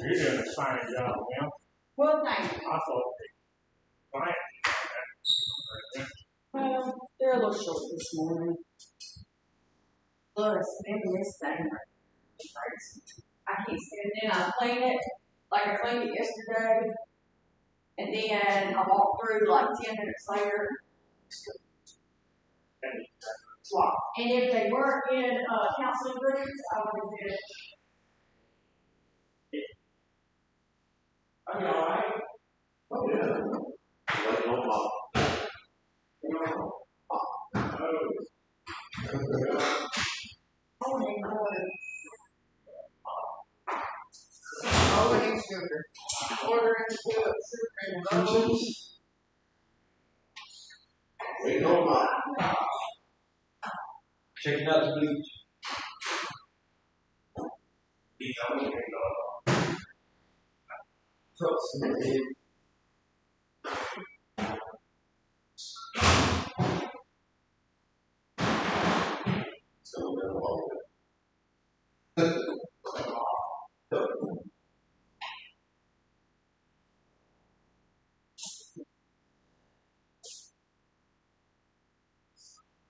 You're doing a fine job, man. Well, thank you. I thought fine. Well, they're a little short this morning. Look, maybe this thing. I can't stand it. I clean it like I cleaned it yesterday. And then I walk through like 10 minutes later. Swap. And if they weren't in counseling groups, I would have did it. Are you all right? Oh, yeah. Like no mom. Always sugar. Ordering sugar and loaves. Ain't no mom. Checking out the beach. Beach on the window. Trucks in the head. So we're going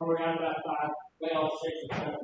We're down about 5, well, 6 or 7.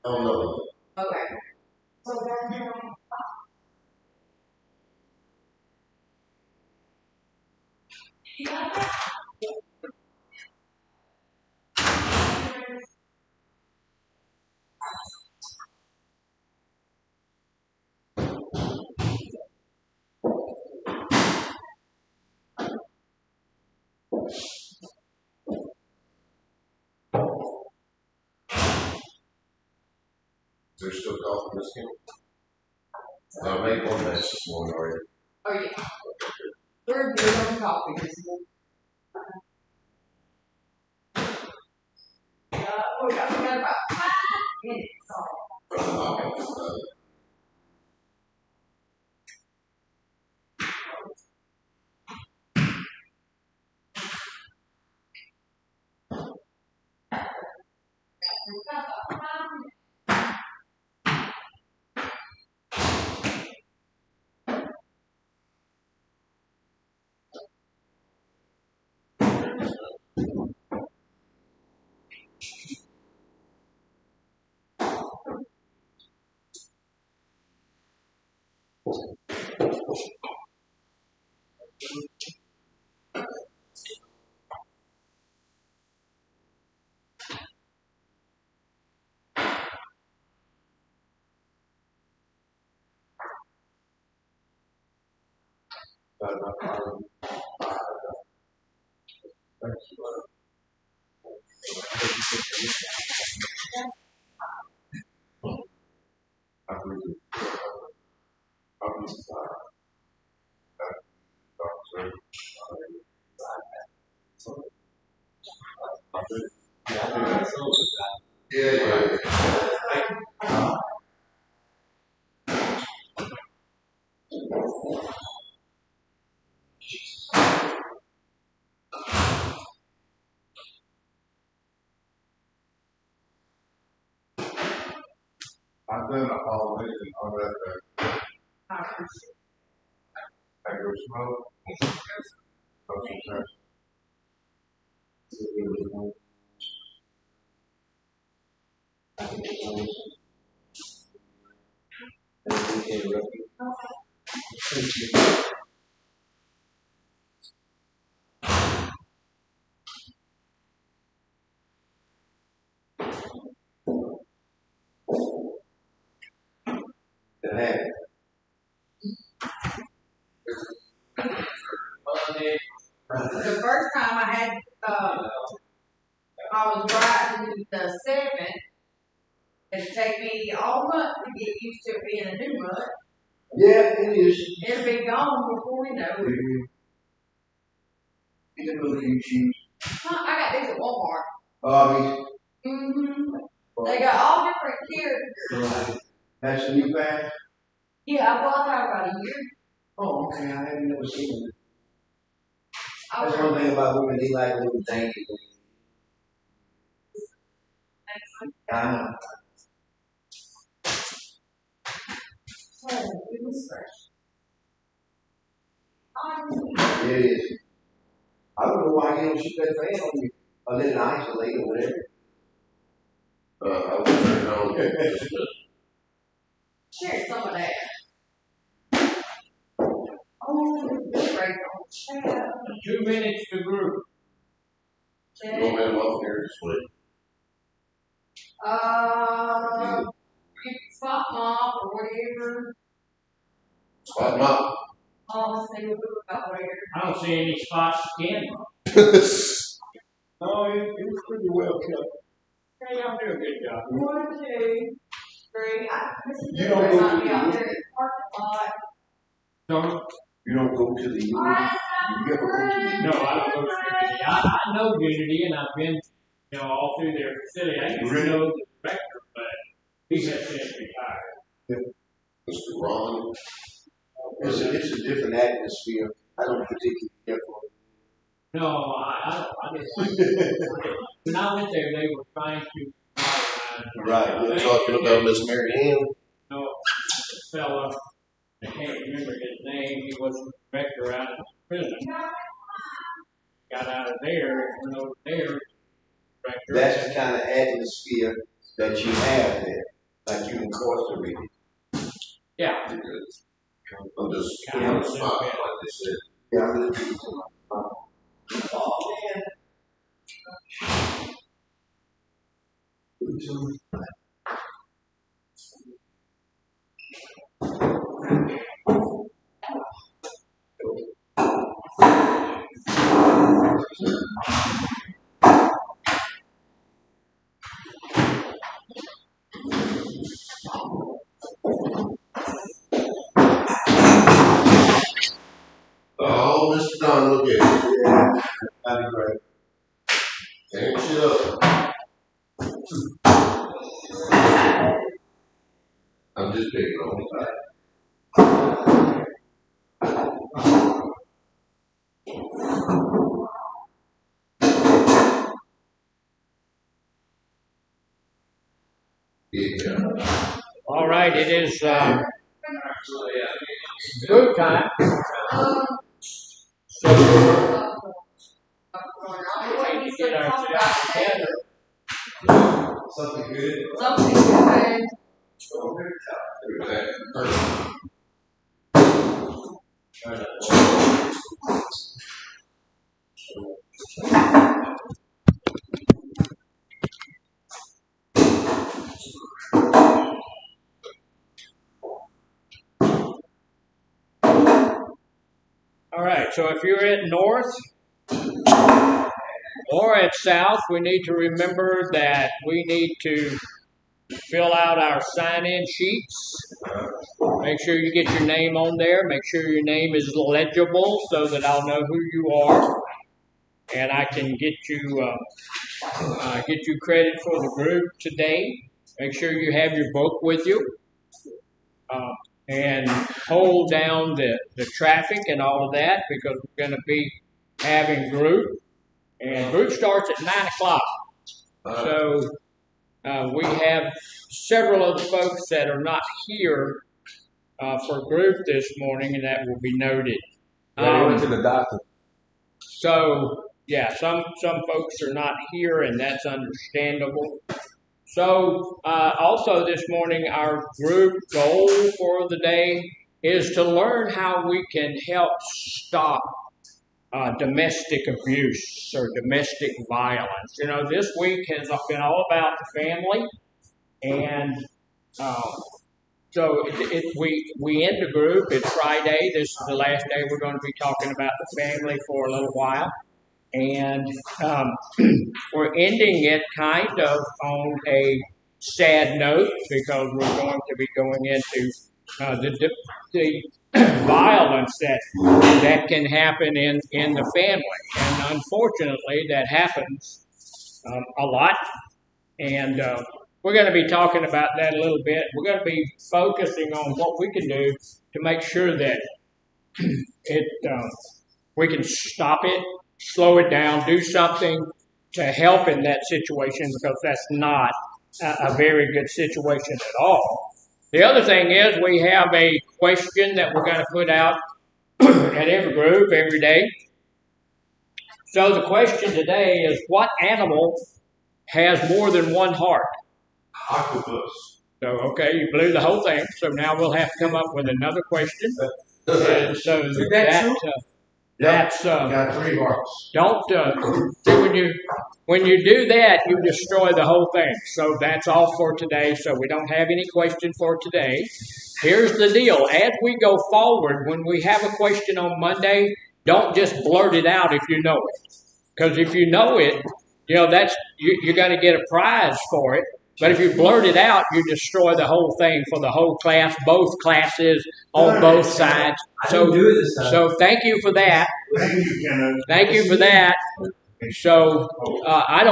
Oh, no. Okay. So then, Is there still coffee biscuit? I made one batch this morning already. oh yeah. We're good on coffee this morning. We got about 5 minutes. Yeah. I've done all this and all that. I go smoke. Sometimes. The first time I had used to it being a new mud. Yeah, it is. It'll be gone before we know it. It's a little cheap. I got these at Walmart. Mm-hmm. They got all different characters. Right. That's a new bag? Yeah, I bought that about a year. Oh, okay. I haven't never seen it. I That's was one thing about women, they like little dainty things. Uh, it was fresh. it is. I don't know why you don't shoot that fan on you. Or let it isolate or whatever. I will turn it on. Share some of that. Oh, this is great on chat. 2 minutes to group. You want me to off here this week? You can spot mop or whatever. Spot mop. Let's see what we got there. I don't see any spots to can. No, it was pretty well kept. Hey, y'all do a good job. 1, 2, 3. You don't go to be the out there in the parking lot. Don't, You don't go to the unity. You ever go to the no, I don't go to Unity. I know Unity, and I've been, all through their facility. I used to know the director, but he has since retired. Mr. Ron. It's a different atmosphere. I don't particularly care for it. No, I didn't. When I went there, they were trying to. Right. We're talking about Miss Mary Ann. No, this fella, I can't remember his name. He was the director out of prison. Got out of there and went over there. Director. That's the kind of atmosphere that you have there, like you in Costa Rica. Yeah. I'm just on the spot, like they said. Yeah. Oh, man. Oh, Mr. Don, look at it. Yeah, that'd be great. Hang shit up. I'm just picking on you. Yeah. All right, it is group time. So we need to get ourselves together. Something good. Something good. All right, so if you're at north or at south, we need to remember that we need to fill out our sign-in sheets. Make sure you get your name on there. Make sure your name is legible so that I'll know who you are, and I can get you credit for the group today. Make sure you have your book with you, and hold down the traffic and all of that, because we're going to be having group, and group starts at 9 o'clock. So we have several of the folks that are not here for group this morning, and that will be noted. Went to the doctor. So yeah, some folks are not here, and that's understandable. So also this morning, our group goal for the day is to learn how we can help stop domestic abuse or domestic violence. This week has been all about the family, and so we end the group. It's Friday. This is the last day we're going to be talking about the family for a little while. And we're ending it kind of on a sad note because we're going to be going into the violence that can happen in the family, and unfortunately, that happens a lot. And we're going to be talking about that a little bit. We're going to be focusing on what we can do to make sure that we can stop it, slow it down, do something to help in that situation because that's not a very good situation at all. The other thing is we have a question that we're going to put out at every group every day. So the question today is, what animal has more than one heart? Octopus. So, okay, you blew the whole thing. So now we'll have to come up with another question. And so that's Got 3 hearts. don't when you do that, you destroy the whole thing. So that's all for today. So we don't have any question for today. Here's the deal: as we go forward, when we have a question on Monday, don't just blurt it out if you know it, because if you know it, that's you're going to get a prize for it. But if you blurt it out, you destroy the whole thing for the whole class, both classes, on both sides. So thank you for that. Thank you, Kenneth. Thank you for that. So I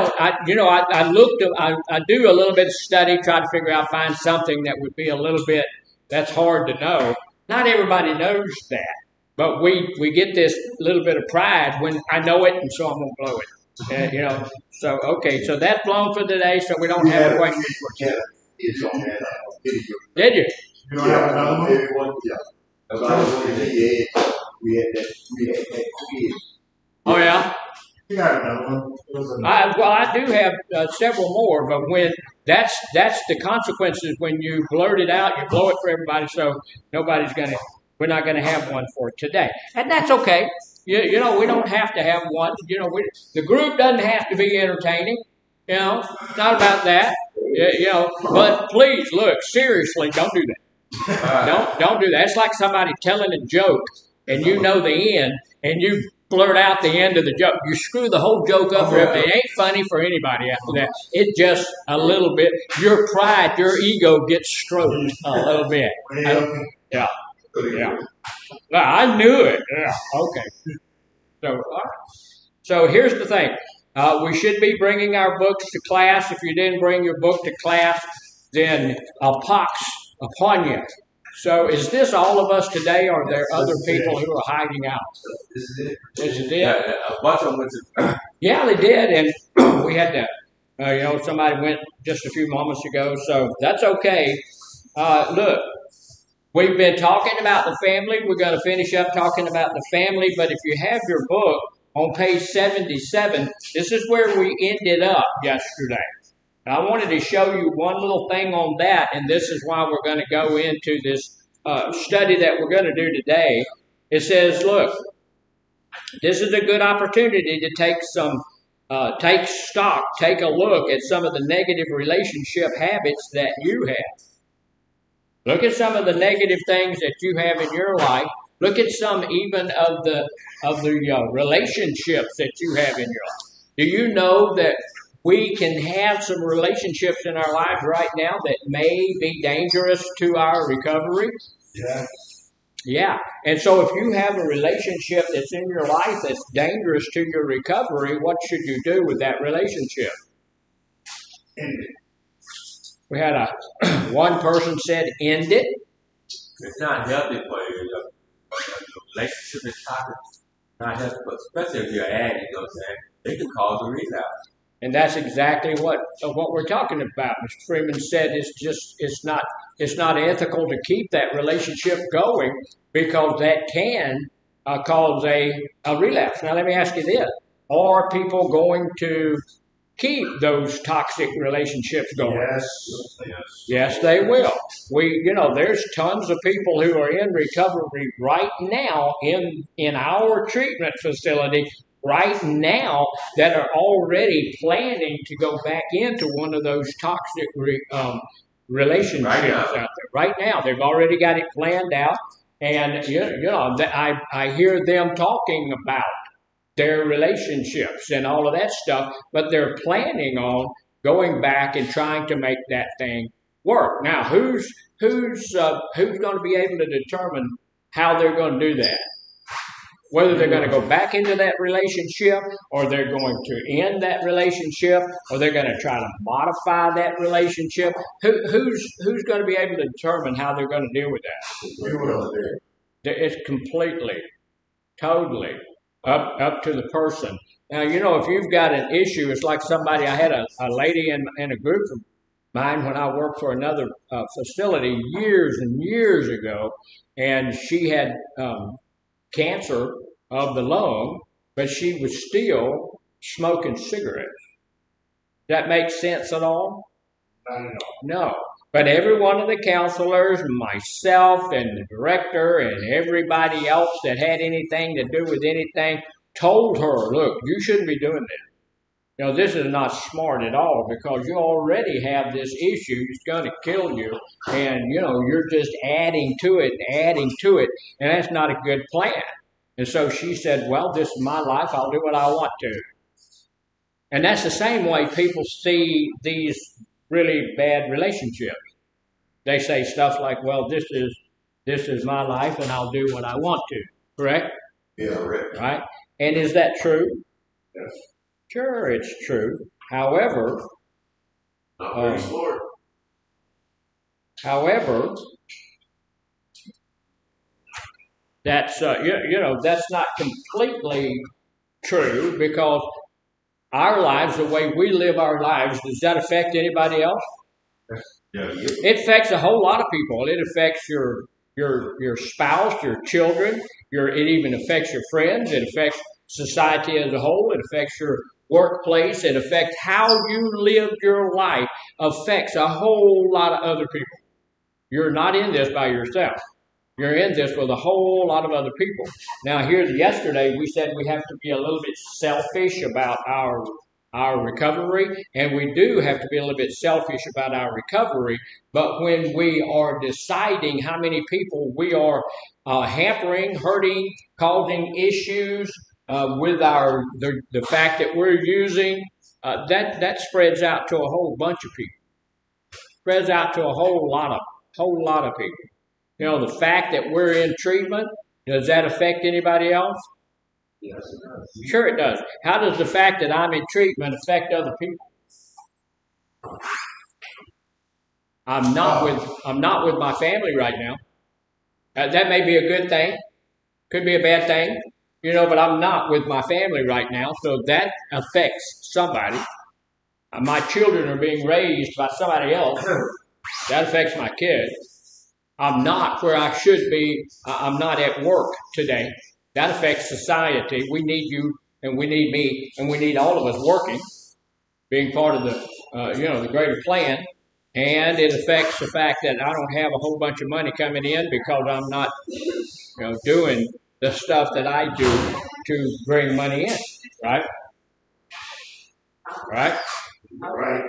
do a little bit of study, try to figure out, find something that would be a little bit, that's hard to know. Not everybody knows that, but we get this little bit of pride when I know it, and so I'm going to blow it. So okay, so that's blown for today, so we don't have a question for Kenneth is on that video. Did you? You don't have another one? Everyone, yeah. As I was going to say, we had that quiz. Oh yeah. You got another one? I do have several more, but when that's the consequences when you blurt it out, you blow it for everybody, so we're not gonna have one for today, and that's okay. We don't have to have one. The group doesn't have to be entertaining. It's not about that. But please look seriously. Don't do that. Don't do that. It's like somebody telling a joke, and you know the end, and you blurt out the end of the joke. You screw the whole joke up. It ain't funny for anybody after that. It just a little bit. Your pride, your ego gets stroked a little bit. Yeah. Well, I knew it. Yeah. Okay. So here's the thing. We should be bringing our books to class. If you didn't bring your book to class, then a pox upon you. So is this all of us today, or are there other people who are hiding out? This is it. This is it? Yeah, a bunch of them went to. Yeah, they did, and we had to, somebody went just a few moments ago, so that's okay. Look, we've been talking about the family. We're going to finish up talking about the family, but if you have your book on page 77, this is where we ended up yesterday. I wanted to show you one little thing on that, and this is why we're going to go into this study that we're going to do today. It says, look, this is a good opportunity to take stock, take a look at some of the negative relationship habits that you have. Look at some of the negative things that you have in your life. Look at some even of the relationships that you have in your life. Do you know that we can have some relationships in our lives right now that may be dangerous to our recovery? Yeah. Yeah. And so if you have a relationship that's in your life that's dangerous to your recovery, what should you do with that relationship? We had one person said, end it. It's not healthy for you. The relationship is toxic. Not healthy, especially if you're adding, it can cause a relapse. And that's exactly what we're talking about. Mr. Freeman said it's not ethical to keep that relationship going because that can cause a relapse. Now let me ask you this: are people going to keep those toxic relationships going? Yes, they will. There's tons of people who are in recovery right now in our treatment facility right now that are already planning to go back into one of those toxic relationships out there. Right now, they've already got it planned out, and I hear them talking about their relationships and all of that stuff, but they're planning on going back and trying to make that thing work. Now, who's going to be able to determine how they're going to do that? Whether they're going to go back into that relationship, or they're going to end that relationship, or they're going to try to modify that relationship. Who's going to be able to determine how they're going to deal with that? It's completely, totally up to the person. Now, if you've got an issue, it's like somebody. I had a lady in a group of mine when I worked for another facility years and years ago, and she had cancer of the lung, but she was still smoking cigarettes. Does that make sense at all? No. But every one of the counselors, myself and the director and everybody else that had anything to do with anything told her, look, you shouldn't be doing this. This is not smart at all, because you already have this issue. It's going to kill you. And, you're just adding to it, and that's not a good plan. And so she said, well, this is my life. I'll do what I want to. And that's the same way people see these really bad relationships. They say stuff like, well, this is my life, and I'll do what I want to. Correct? Yeah, right. Right? And is that true? Yes. Sure, it's true. However, that's that's not completely true, because our lives, the way we live our lives, does that affect anybody else? Yeah. It affects a whole lot of people. It affects your spouse, your children. It even affects your friends. It affects society as a whole. It affects your workplace. It affects how you live your life. Affects a whole lot of other people. You're not in this by yourself. You're in this with a whole lot of other people. Now, yesterday we said we have to be a little bit selfish about our recovery, and we do have to be a little bit selfish about our recovery. But when we are deciding how many people we are hampering, hurting, causing issues with the fact that we're using, that spreads out to a whole bunch of people. Spreads out to a whole lot of people. The fact that we're in treatment, does that affect anybody else? Yes, it does. Sure it does. How does the fact that I'm in treatment affect other people? I'm not with my family right now. That may be a good thing. Could be a bad thing. But I'm not with my family right now, so that affects somebody. My children are being raised by somebody else. That affects my kids. I'm not where I should be. I'm not at work today. That affects society. We need you, and we need me, and we need all of us working, being part of the greater plan. And it affects the fact that I don't have a whole bunch of money coming in because I'm not, doing the stuff that I do to bring money in. Right? Right? Right.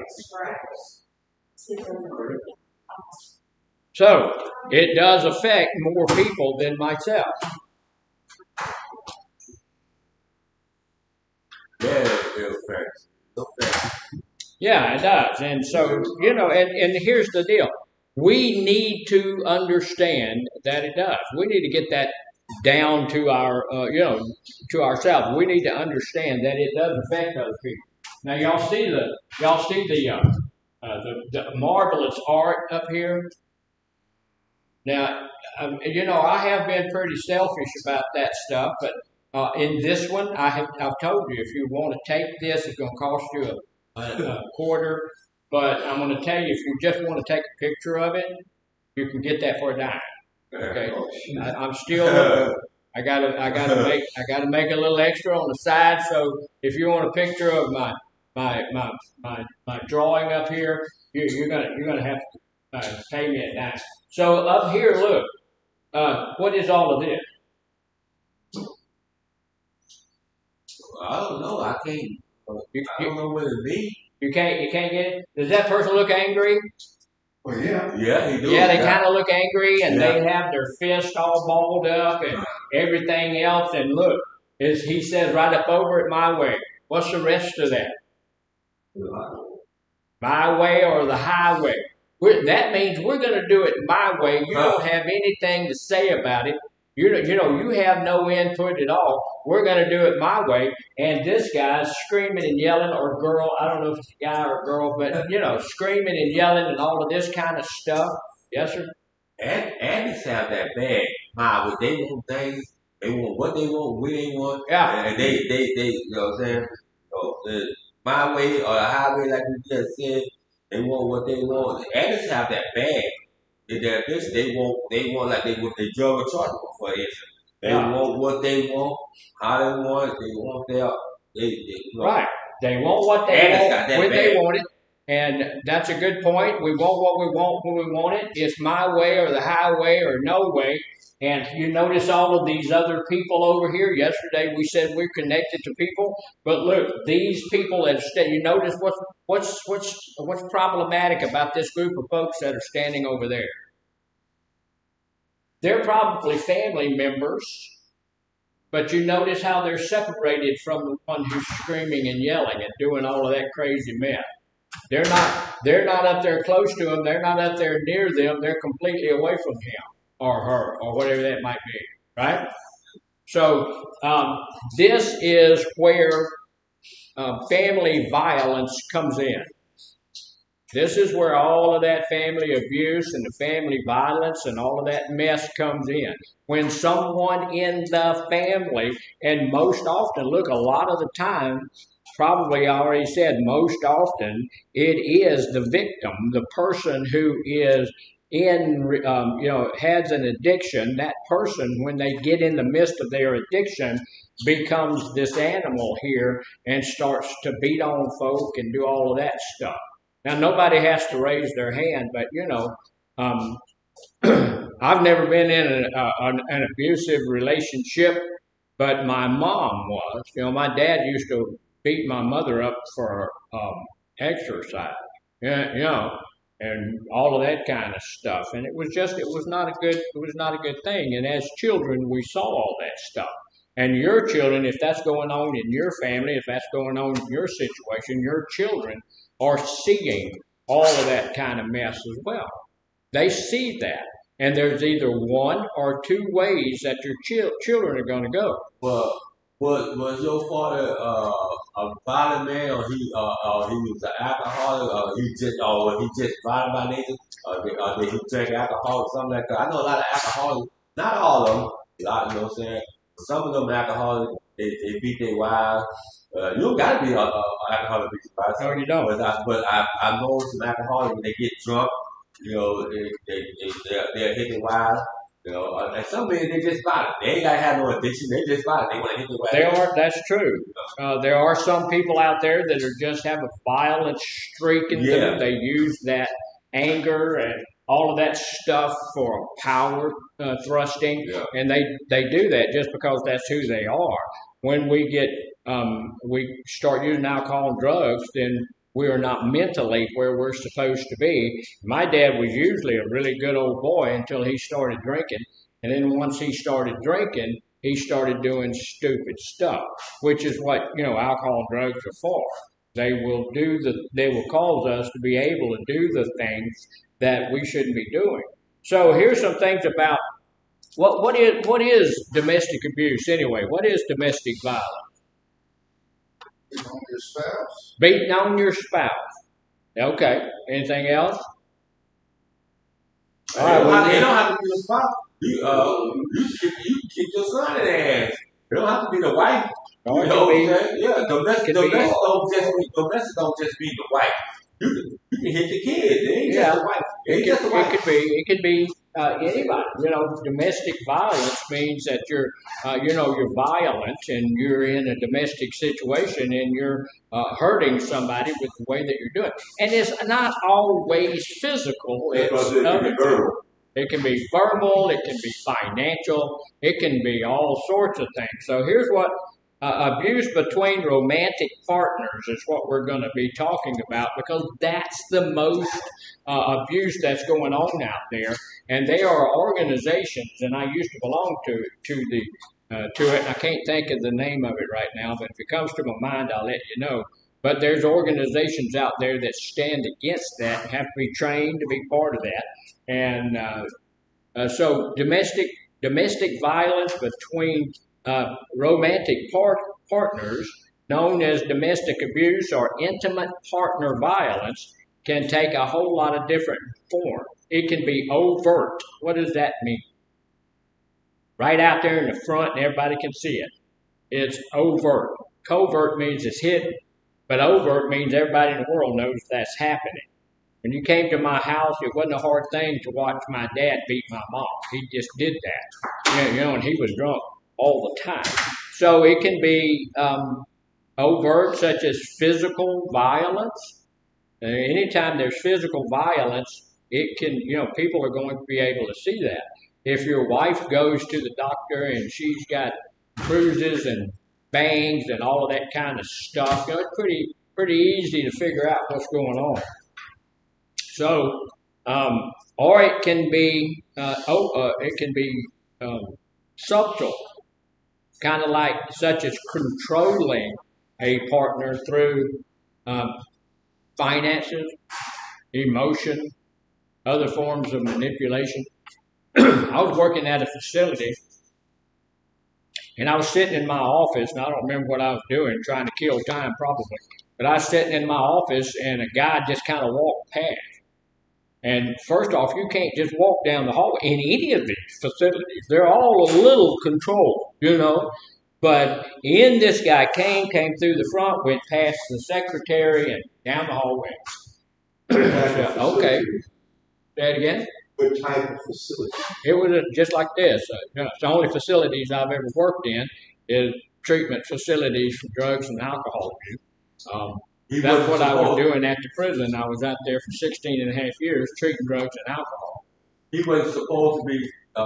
So it does affect more people than myself. Yeah, it affects. Yeah, it does. And so, and here's the deal. We need to understand that it does. We need to get that down to to ourselves. We need to understand that it does affect other people. Now, y'all see the marvelous art up here. Now, I have been pretty selfish about that stuff, but in this one, I've told you, if you want to take this, it's going to cost you a quarter. But I'm going to tell you, if you just want to take a picture of it, you can get that for a dime. Okay, I'm still. I gotta make a little extra on the side. So if you want a picture of my drawing up here, you're gonna have to pay me a dime. So up here, look, what is all of this? I don't know. I don't know what it means. You can't get it. Does that person look angry? Well, yeah. Yeah, he do. Yeah, they kind of look angry, and Yeah. they have their fist all balled up and everything else. And look, he says right up over it my way. What's the rest of that? My way or the highway. That means we're going to do it my way. You don't have anything to say about it. You have no input at all. We're going to do it my way. And this guy's screaming and yelling, or girl, I don't know if it's a guy or a girl, but, screaming and yelling and all of this kind of stuff. Yes, sir? And sound that bad. What they want things, they want what they want, when they want. Yeah. And they, you know what I'm saying? My way or the highway, like you just said, they want what they want. And it's have that bad. They want like they want the drug or charge for instance. They want what they want, how they want it, they want Right. They want what they want when they want it. And that's a good point. We want what we want when we want it. It's my way or the highway or no way. And you notice all of these other people over here. Yesterday we said we're connected to people, but look, these people that you notice what's problematic about this group of folks that are standing over there. They're probably family members, but you notice how they're separated from the one who's screaming and yelling and doing all of that crazy mess. They're not up there close to him. They're not up there near them. They're completely away from him or her or whatever that might be, right? So this is where family violence comes in. This is where all of that family abuse and the family violence and all of that mess comes in. When someone in the family, and most often, look, a lot of the time, probably I already said most often, it is the victim, the person who is has an addiction. That person, when they get in the midst of their addiction, becomes this animal here and starts to beat on folk and do all of that stuff. Now, nobody has to raise their hand, but, I've never been in an abusive relationship, but my mom was. My dad used to beat my mother up for exercise, and all of that kind of stuff. And it was not a good thing. And as children, we saw all that stuff. And your children, if that's going on in your family, if that's going on in your situation, your children are seeing all of that kind of mess as well. They see that. And there's either one or two ways that your children are going to go. Well, was your father a violent man, or he was an alcoholic, or he just violent by nature, or did he drink alcohol or something like that? I know a lot of alcoholics, not all of them. You know what I'm saying? Some of them alcoholics, they beat their wives. You don't got to be an alcoholic to beat your wives. No, you don't. But I know some alcoholics when they get drunk, they'll hit their wives. And some men, they just violent. They ain't got to have no addiction. They just violent. They want to hit their wives. That's true. There are some people out there that just have a violent streak in them. They use that anger and all of that stuff for power thrusting, and they do that just because that's who they are. When we start using alcohol and drugs, then we are not mentally where we're supposed to be. My dad was usually a really good old boy until he started drinking, and then once he started drinking, he started doing stupid stuff, which is what alcohol and drugs are for. They will cause us to be able to do the things that we shouldn't be doing. So here's some things about what is domestic abuse anyway? What is domestic violence? Beating on your spouse. Beating on your spouse. Okay. Anything else? All right. You don't have to be the spouse. You kick your son in the ass. You don't have to be the wife. Domestic don't just be the wife. You can hit the kids. It ain't just the wife. It could be anybody. Domestic violence means that you're violent and you're in a domestic situation and you're hurting somebody with the way that you're doing. And it's not always physical. It can be verbal. It can be financial. It can be all sorts of things. So here's what abuse between romantic partners is what we're going to be talking about, because that's the most abuse that's going on out there. And they are organizations, and I used to belong to it. I can't think of the name of it right now, but if it comes to my mind, I'll let you know. But there's organizations out there that stand against that and have to be trained to be part of that. And so domestic violence between romantic partners, known as domestic abuse or intimate partner violence, can take a whole lot of different forms. It can be overt. What does that mean? Right out there in the front, and everybody can see it. It's overt. Covert means it's hidden, but overt means everybody in the world knows that's happening. When you came to my house, it wasn't a hard thing to watch my dad beat my mom. He just did that, and he was drunk all the time. So it can be overt, such as physical violence. Anytime there's physical violence, it can, people are going to be able to see that. If your wife goes to the doctor and she's got bruises and bangs and all of that kind of stuff, it's pretty easy to figure out what's going on. So, or it can be subtle, kind of like such as controlling a partner through finances, emotion, other forms of manipulation. I was working at a facility, and I was sitting in my office, and I don't remember what I was doing, trying to kill time probably. But I was sitting in my office, and a guy just kind of walked past. And first off, you can't just walk down the hallway in any of these facilities. They're all a little controlled, But in this guy came through the front, went past the secretary and down the hallway. Okay. Say it again? What type of facility? It was just like this. It's the only facilities I've ever worked in is treatment facilities for drugs and alcohol abuse. That's what I was doing at the prison. I was out there for 16 and a half years treating drugs and alcohol. He wasn't supposed to be he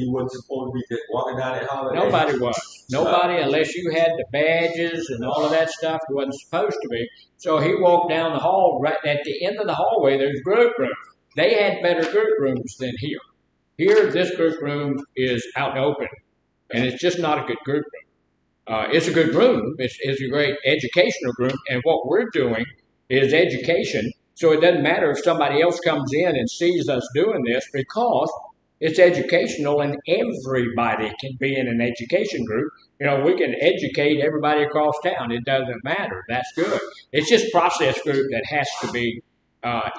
wasn't supposed to be just walking down that hallway. Nobody was. Nobody, unless you had the badges and all of that stuff, he wasn't supposed to be. So he walked down the hall. Right at the end of the hallway, there's group rooms. They had better group rooms than here. Here, this group room is out in the open, and it's just not a good group room. It's a good room. It's a great educational room, and what we're doing is education. So it doesn't matter if somebody else comes in and sees us doing this because it's educational, and everybody can be in an education group. We can educate everybody across town. It doesn't matter. That's good. It's just process group that has to be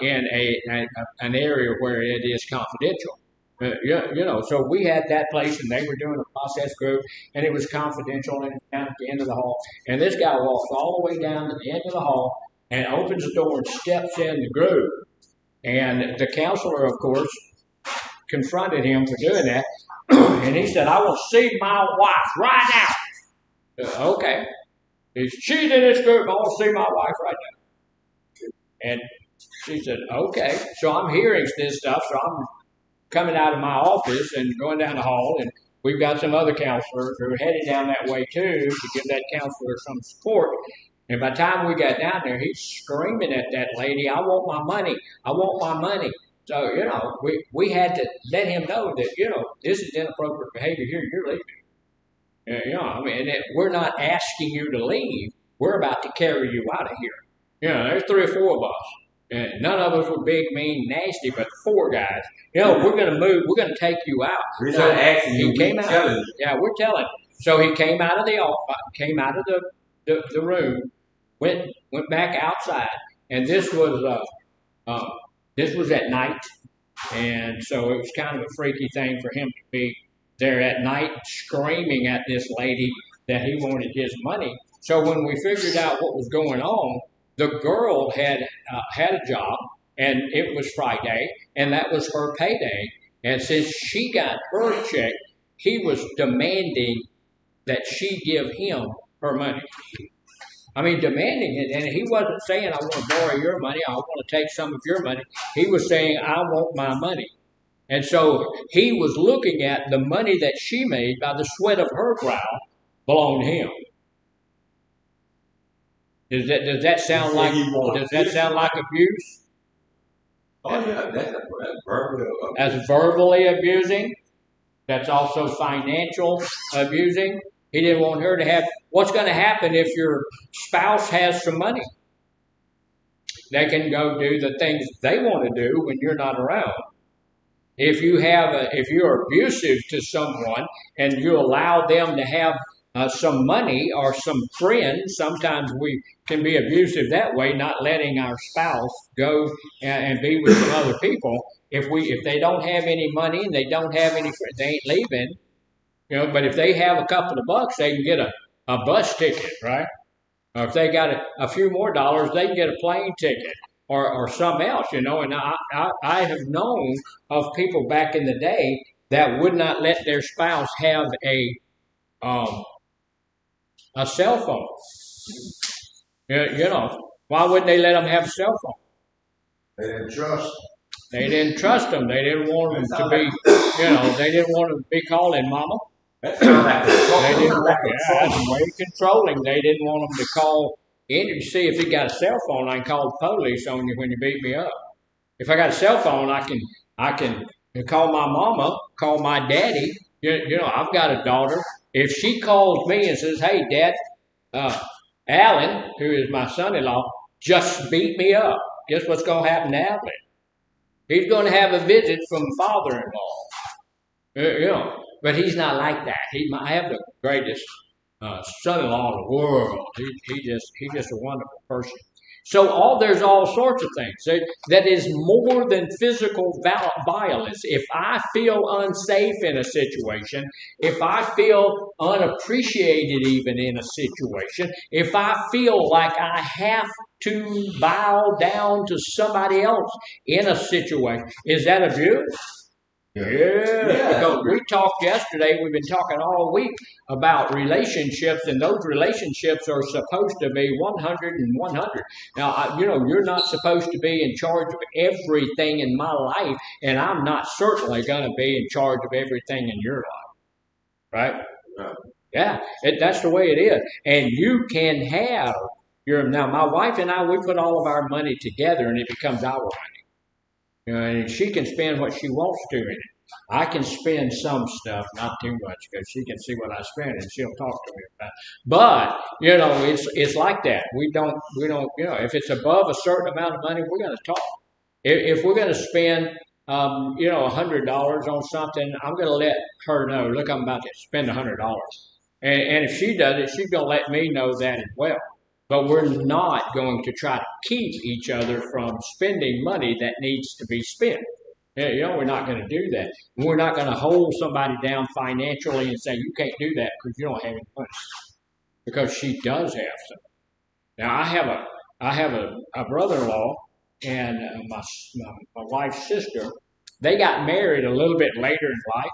in an area where it is confidential. So we had that place, and they were doing a process group, and it was confidential, and down at the end of the hall. And this guy walks all the way down to the end of the hall and opens the door and steps in the group. And the counselor, of course, confronted him for doing that, and he said, "I will see my wife right now." Okay, she's in this group. I want to see my wife right now. And she said, "Okay." So I'm hearing this stuff. So I'm coming out of my office and going down the hall, and we've got some other counselors who are headed down that way too to give that counselor some support. And by the time we got down there, he's screaming at that lady, "I want my money! I want my money!" So, we had to let him know that, this is inappropriate behavior here, you're leaving. We're not asking you to leave. We're about to carry you out of here. There's 3 or 4 of us. And none of us were big, mean, nasty, but 4 guys. We're going to move. We're going to take you out. We're not asking you. We're telling you. Yeah, we're telling. So he came out of the room, went back outside, and this was at night, and so it was kind of a freaky thing for him to be there at night screaming at this lady that he wanted his money. So when we figured out what was going on, the girl had a job, and it was Friday, and that was her payday. And since she got her check, he was demanding that she give him her money. Demanding it, and he wasn't saying, "I want to borrow your money, I want to take some of your money." He was saying, "I want my money." And so he was looking at the money that she made by the sweat of her brow belonged to him. Does that sound like abuse? Oh yeah, that's verbally. That's verbally abusing. That's also financial abusing. He didn't want her to have. What's going to happen if your spouse has some money? They can go do the things they want to do when you're not around. If you're abusive to someone and you allow them to have some money or some friends, sometimes we can be abusive that way, not letting our spouse go and be with some other people. If they don't have any money and they don't have any friends, they ain't leaving. But if they have a couple of bucks, they can get a bus ticket, right? Or if they got a few more dollars, they can get a plane ticket or something else, And I have known of people back in the day that would not let their spouse have a cell phone. Why wouldn't they let them have a cell phone? They didn't trust. They didn't trust them. They didn't want them to be, they didn't want them to be calling mama. That sounds like They didn't want, that's way controlling. They didn't want them to call in to see if he got a cell phone. I can call the police on you when you beat me up. If I got a cell phone, I can call my mama, call my daddy. I've got a daughter. If she calls me and says, "Hey, Dad, Alan, who is my son-in-law, just beat me up," guess what's going to happen to Alan? He's going to have a visit from father-in-law. But he's not like that. I have the greatest son-in-law in the world. He's just a wonderful person. So there's all sorts of things that is more than physical violence. If I feel unsafe in a situation, if I feel unappreciated even in a situation, if I feel like I have to bow down to somebody else in a situation, is that abuse? Yeah, because we talked yesterday, we've been talking all week about relationships, and those relationships are supposed to be 100 and 100. Now, you're not supposed to be in charge of everything in my life, and I'm not certainly going to be in charge of everything in your life, right? Yeah, that's the way it is. And you can have now my wife and I, we put all of our money together, and it becomes our money. And she can spend what she wants to in it. I can spend some stuff, not too much, because she can see what I spend and she'll talk to me about it. But it's like that. We don't. If it's above a certain amount of money, we're going to talk. If we're going to spend, $100 on something, I'm going to let her know. Look, I'm about to spend $100. And if she does it, she's going to let me know that as well. But we're not going to try to keep each other from spending money that needs to be spent. We're not going to do that. We're not going to hold somebody down financially and say, you can't do that because you don't have any money. Because she does have some. Now, I have a brother-in-law and my wife's sister. They got married a little bit later in life.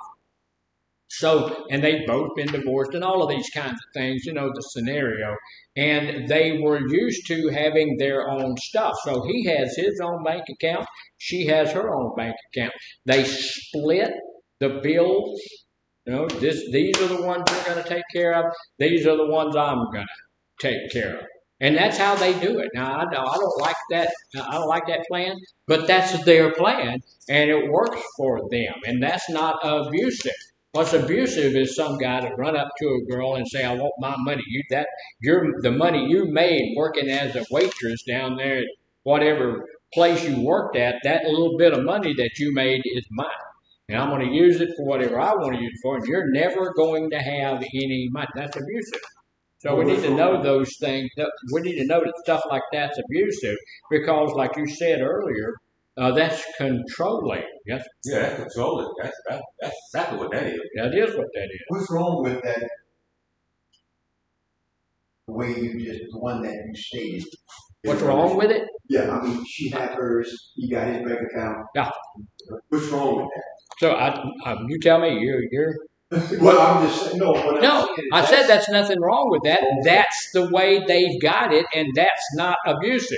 So, and they've both been divorced and all of these kinds of things, the scenario. And they were used to having their own stuff. So he has his own bank account. She has her own bank account. They split the bills. These are the ones you're going to take care of. These are the ones I'm going to take care of. And that's how they do it. Now, I don't like that. I don't like that plan, but that's their plan, and it works for them. And that's not abusive. What's abusive is some guy to run up to a girl and say, "I want my money. The money you made working as a waitress down there at whatever place you worked at, that little bit of money that you made is mine. And I'm going to use it for whatever I want to use it for, and you're never going to have any money." That's abusive. So we need to know those things. We need to know that stuff like that's abusive because, like you said earlier, that's controlling. Yes. Yeah, that's controlling. That's exactly what that is. That is what that is. What's wrong with that? The one that you stated. What's wrong with it? Yeah, I mean, she had hers. He got his bank account. Yeah. What's wrong with that? So you tell me. You're. Well, I'm just saying, no. I said that's nothing wrong with that. That's the way they've got it, and that's not abusive.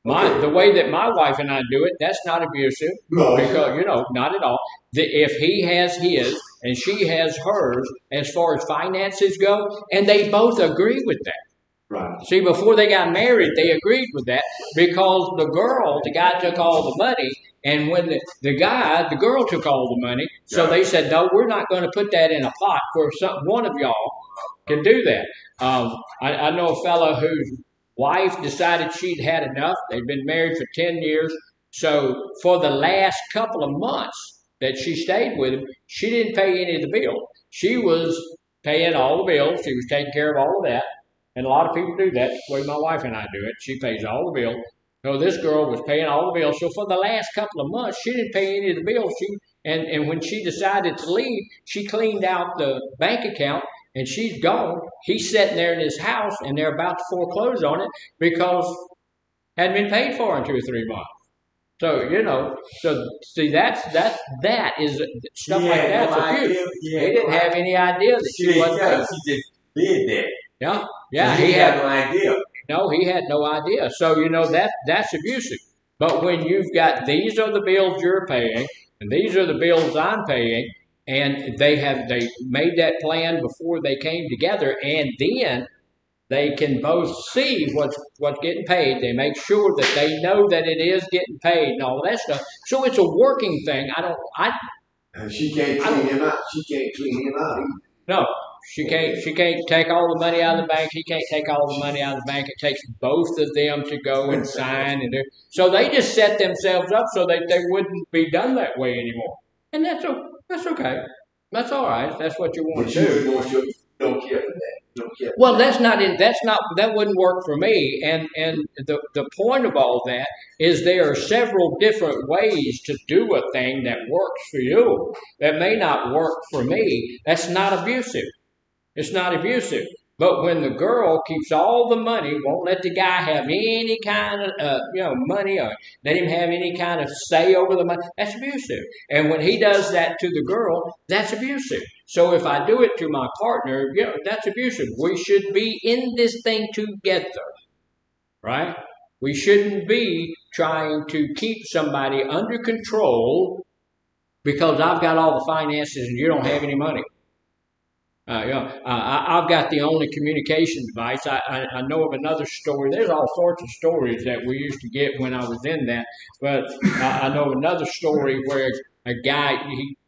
The way that my wife and I do it, that's not abusive. No. Because, not at all. If he has his and she has hers, as far as finances go, and they both agree with that. Right. See, before they got married, they agreed with that because the guy took all the money, and when the girl took all the money, so they said, no, we're not going to put that in a pot for one of y'all can do that. I know a fellow whose wife decided she'd had enough. They'd been married for 10 years. So for the last couple of months that she stayed with him, she didn't pay any of the bills. She was paying all the bills. She was taking care of all of that. And a lot of people do that. That's the way my wife and I do it. She pays all the bills. So this girl was paying all the bills. So for the last couple of months, she didn't pay any of the bills. And when she decided to leave, she cleaned out the bank account and she's gone. He's sitting there in his house and they're about to foreclose on it because it hadn't been paid for in 2 or 3 months. So, so see, that is stuff like that's abuse. He didn't have any idea that she wasn't paying. She just did that. Yeah, he had no idea. No, he had no idea. So, that's abusive. But when you've got these are the bills you're paying, and these are the bills I'm paying, and they made that plan before they came together, and then they can both see what's getting paid. They make sure that they know that it is getting paid and all that stuff. So it's a working thing. And she can't clean him out. She can't clean him out either. No. She can't take all the money out of the bank. He can't take all the money out of the bank. It takes both of them to go and sign and do. So they just set themselves up so that they wouldn't be done that way anymore. And that's okay. That's all right. That's what you want to do. Don't care for that. Don't care. Well, that wouldn't work for me. And the point of all that is there are several different ways to do a thing that works for you that may not work for me. That's not abusive. It's not abusive. But when the girl keeps all the money, won't let the guy have any kind of money or let him have any kind of say over the money, that's abusive. And when he does that to the girl, that's abusive. So if I do it to my partner, that's abusive. We should be in this thing together, right? We shouldn't be trying to keep somebody under control because I've got all the finances and you don't have any money. I've got the only communication device. I know of another story. There's all sorts of stories that we used to get when I was in that. But I know another story where a guy,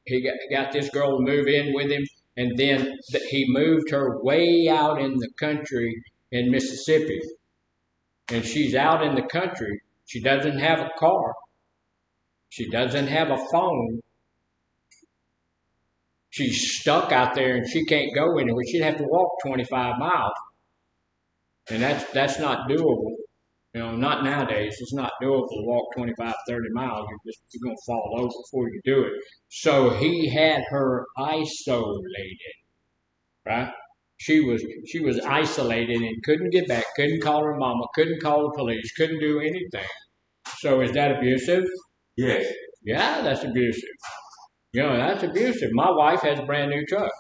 he got this girl to move in with him, and then he moved her way out in the country in Mississippi. And she's out in the country. She doesn't have a car. She doesn't have a phone. She's stuck out there and she can't go anywhere. She'd have to walk 25 miles. And that's not doable. Not nowadays. It's not doable to walk 25, 30 miles. You're going to fall over before you do it. So he had her isolated, right? She was isolated and couldn't get back, couldn't call her mama, couldn't call the police, couldn't do anything. So is that abusive? Yes. Yeah, that's abusive. That's abusive. My wife has a brand new truck.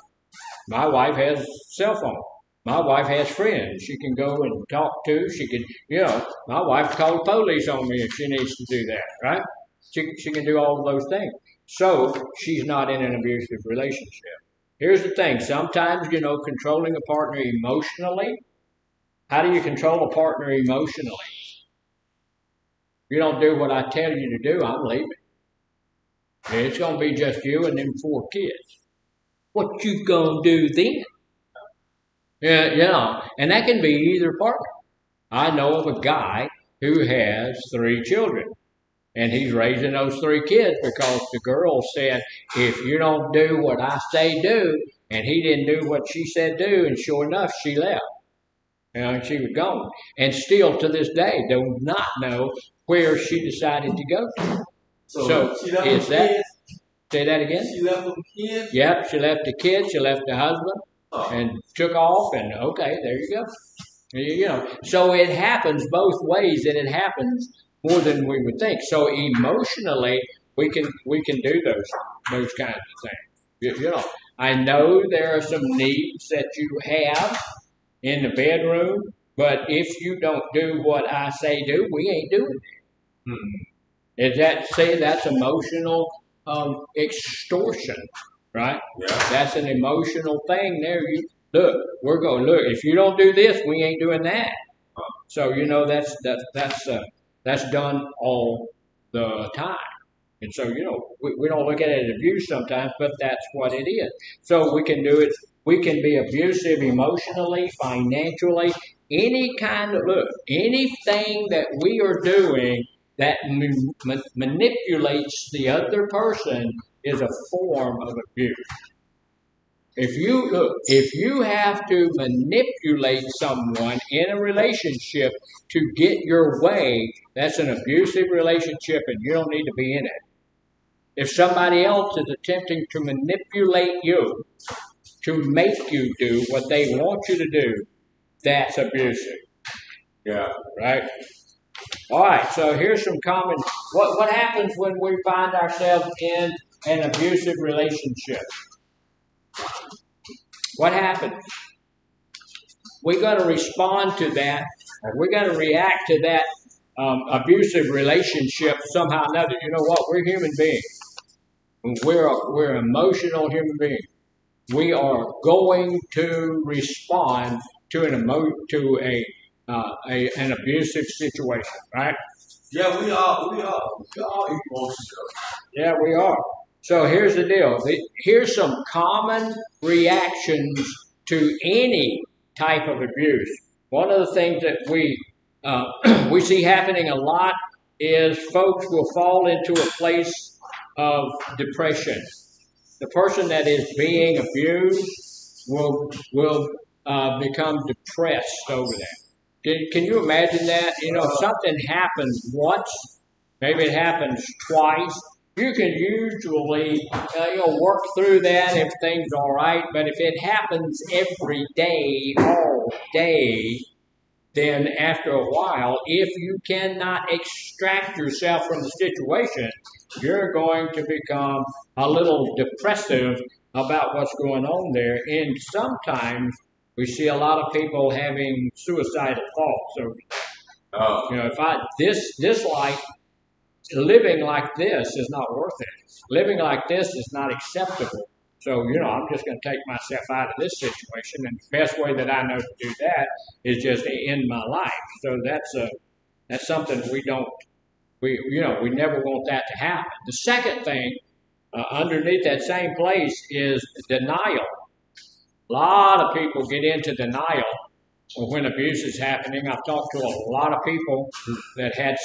My wife has a cell phone. My wife has friends she can go and talk to. She can, my wife call the police on me if she needs to do that, right? She can do all of those things. So she's not in an abusive relationship. Here's the thing. Sometimes, controlling a partner emotionally. How do you control a partner emotionally? If you don't do what I tell you to do, I'm leaving. It's going to be just you and them 4 kids. What you going to do then? Yeah, and that can be either partner. I know of a guy who has 3 children, and he's raising those 3 kids because the girl said, if you don't do what I say do, and he didn't do what she said do, and sure enough, she left. And she was gone. And still to this day, do not know where she decided to go to. So she left is that? Kids? Say that again. She left them kids. Yep, she left the kids. She left the husband, and took off. And okay, there you go. So it happens both ways, and it happens more than we would think. So emotionally, we can do those kinds of things. I know there are some needs that you have in the bedroom, but if you don't do what I say do, we ain't doing it. Is that's emotional extortion, right? Yeah. That's an emotional thing there. We're going, if you don't do this, we ain't doing that. So, that's done all the time. And so, we don't look at it as abuse sometimes, but that's what it is. So we can do it We can be abusive emotionally, financially, anything that we are doing that manipulates the other person is a form of abuse. If you have to manipulate someone in a relationship to get your way, that's an abusive relationship and you don't need to be in it. If somebody else is attempting to manipulate you to make you do what they want you to do, that's abusive. Yeah. Right? All right, so here's some common what happens when we find ourselves in an abusive relationship? What happens? We got to respond to that. We got to react to that abusive relationship somehow or another. You know what? We're human beings. We're emotional human beings. We are going to respond to an abusive situation, right? Yeah, we are emotional. Yeah, we are. So here's the deal. Here's some common reactions to any type of abuse. One of the things that we see happening a lot is folks will fall into a place of depression. The person that is being abused will become depressed over that. Can you imagine that? You know, if something happens once, maybe it happens twice. You can usually work through that if things are all right. But if it happens every day, all day, then after a while, if you cannot extract yourself from the situation, you're going to become a little depressive about what's going on there. And sometimes we see a lot of people having suicidal thoughts. So, if this life, living like this is not worth it. Living like this is not acceptable. So, I'm just going to take myself out of this situation, and the best way that I know to do that is just to end my life. So that's something we never want that to happen. The second thing underneath that same place is denial. A lot of people get into denial when abuse is happening. I've talked to a lot of people that had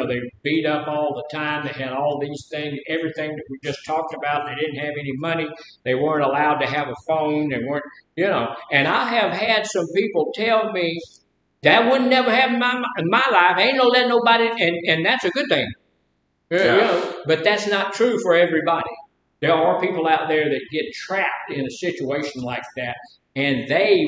they beat up all the time. They had all these things, everything that we just talked about. They didn't have any money. They weren't allowed to have a phone. They weren't, and I have had some people tell me that would never happen in my life. Ain't no letting nobody, and that's a good thing. But that's not true for everybody. There are people out there that get trapped in a situation like that, and a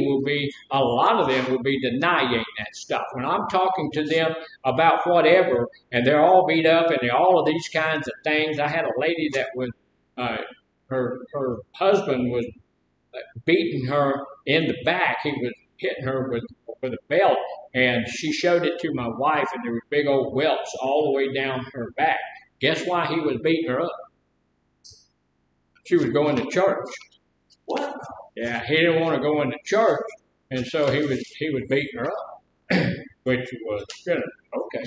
lot of them will be denying that stuff. When I'm talking to them about whatever, and they're all beat up and they're all of these kinds of things. I had a lady that was, her husband was beating her in the back. He was hitting her with a belt, and she showed it to my wife, and there were big old welts all the way down her back. Guess why he was beating her up? She was going to church. What? Yeah, he didn't want to go into church, and so he was beating her up, which was okay.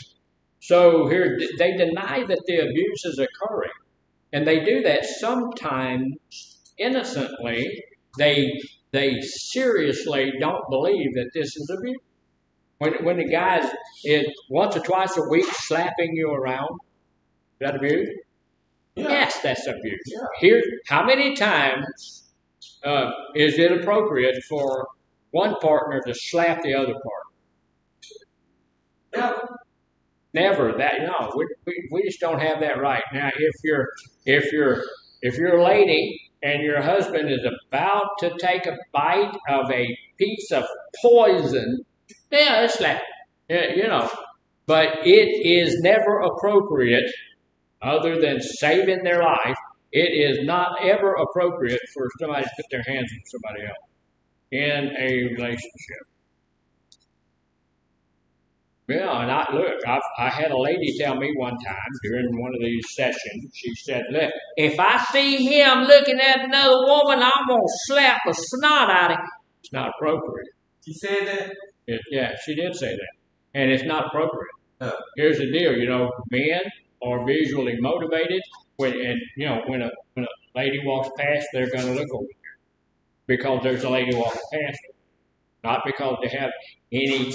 So here they deny that the abuse is occurring, and they do that sometimes innocently. They seriously don't believe that this is abuse. When the guy is once or twice a week slapping you around, is that abuse? Yeah. Yes, that's abuse. Yeah. Here, how many times is it appropriate for one partner to slap the other partner? Yeah. Never. We just don't have that right. Now, if you're a lady and your husband is about to take a bite of a piece of poison, yeah, let's slap it. But it is never appropriate. Other than saving their life, it is not ever appropriate for somebody to put their hands on somebody else in a relationship. Yeah, and I had a lady tell me one time during one of these sessions, she said, "Look, if I see him looking at another woman, I'm going to slap the snot out of him." It's not appropriate. She said that? Yeah, she did say that. And it's not appropriate. Here's the deal, men are visually motivated, when a lady walks past, they're going to look over because there's a lady walking past them, not because they have any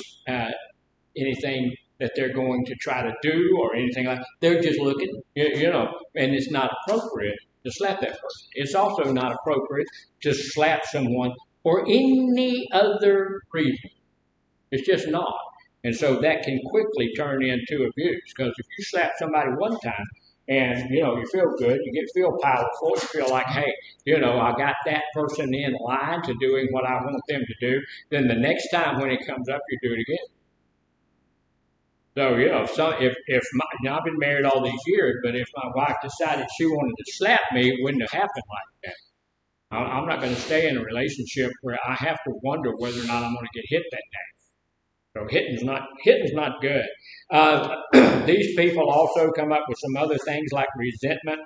anything that they're going to try to do or anything like that. They're just looking, and it's not appropriate to slap that person. It's also not appropriate to slap someone for any other reason. It's just not. And so that can quickly turn into abuse, because if you slap somebody one time and, you feel good, you feel powerful, you feel like, hey, I got that person in line to doing what I want them to do, then the next time when it comes up, you do it again. So, I've been married all these years, but if my wife decided she wanted to slap me, it wouldn't have happened like that. I'm not going to stay in a relationship where I have to wonder whether or not I'm going to get hit that day. So hitting's not good. These people also come up with some other things like resentment,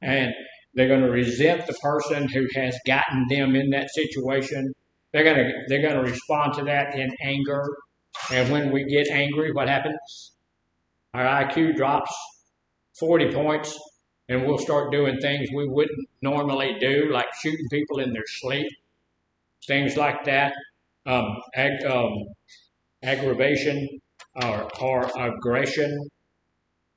and they're going to resent the person who has gotten them in that situation. They're going to respond to that in anger. And when we get angry, what happens? Our IQ drops 40 points, and we'll start doing things we wouldn't normally do, like shooting people in their sleep, things like that. Aggravation or aggression.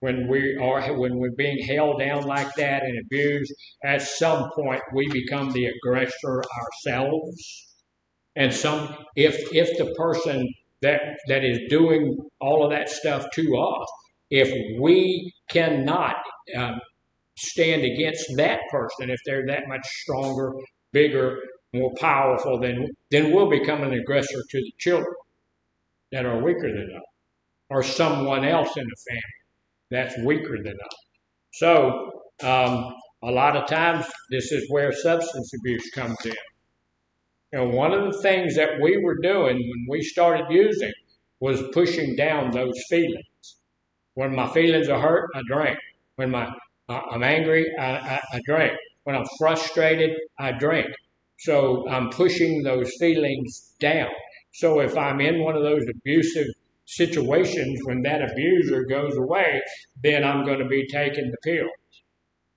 When we're being held down like that and abused, at some point we become the aggressor ourselves. And if the person that is doing all of that stuff to us, if we cannot stand against that person, if they're that much stronger, bigger, more powerful, then we'll become an aggressor to the children that are weaker than us, or someone else in the family that's weaker than us. So a lot of times this is where substance abuse comes in. One of the things that we were doing when we started using was pushing down those feelings. When my feelings are hurt, I drink. When I'm angry, I drink. When I'm frustrated, I drink. So I'm pushing those feelings down. So if I'm in one of those abusive situations, when that abuser goes away, then I'm going to be taking the pills.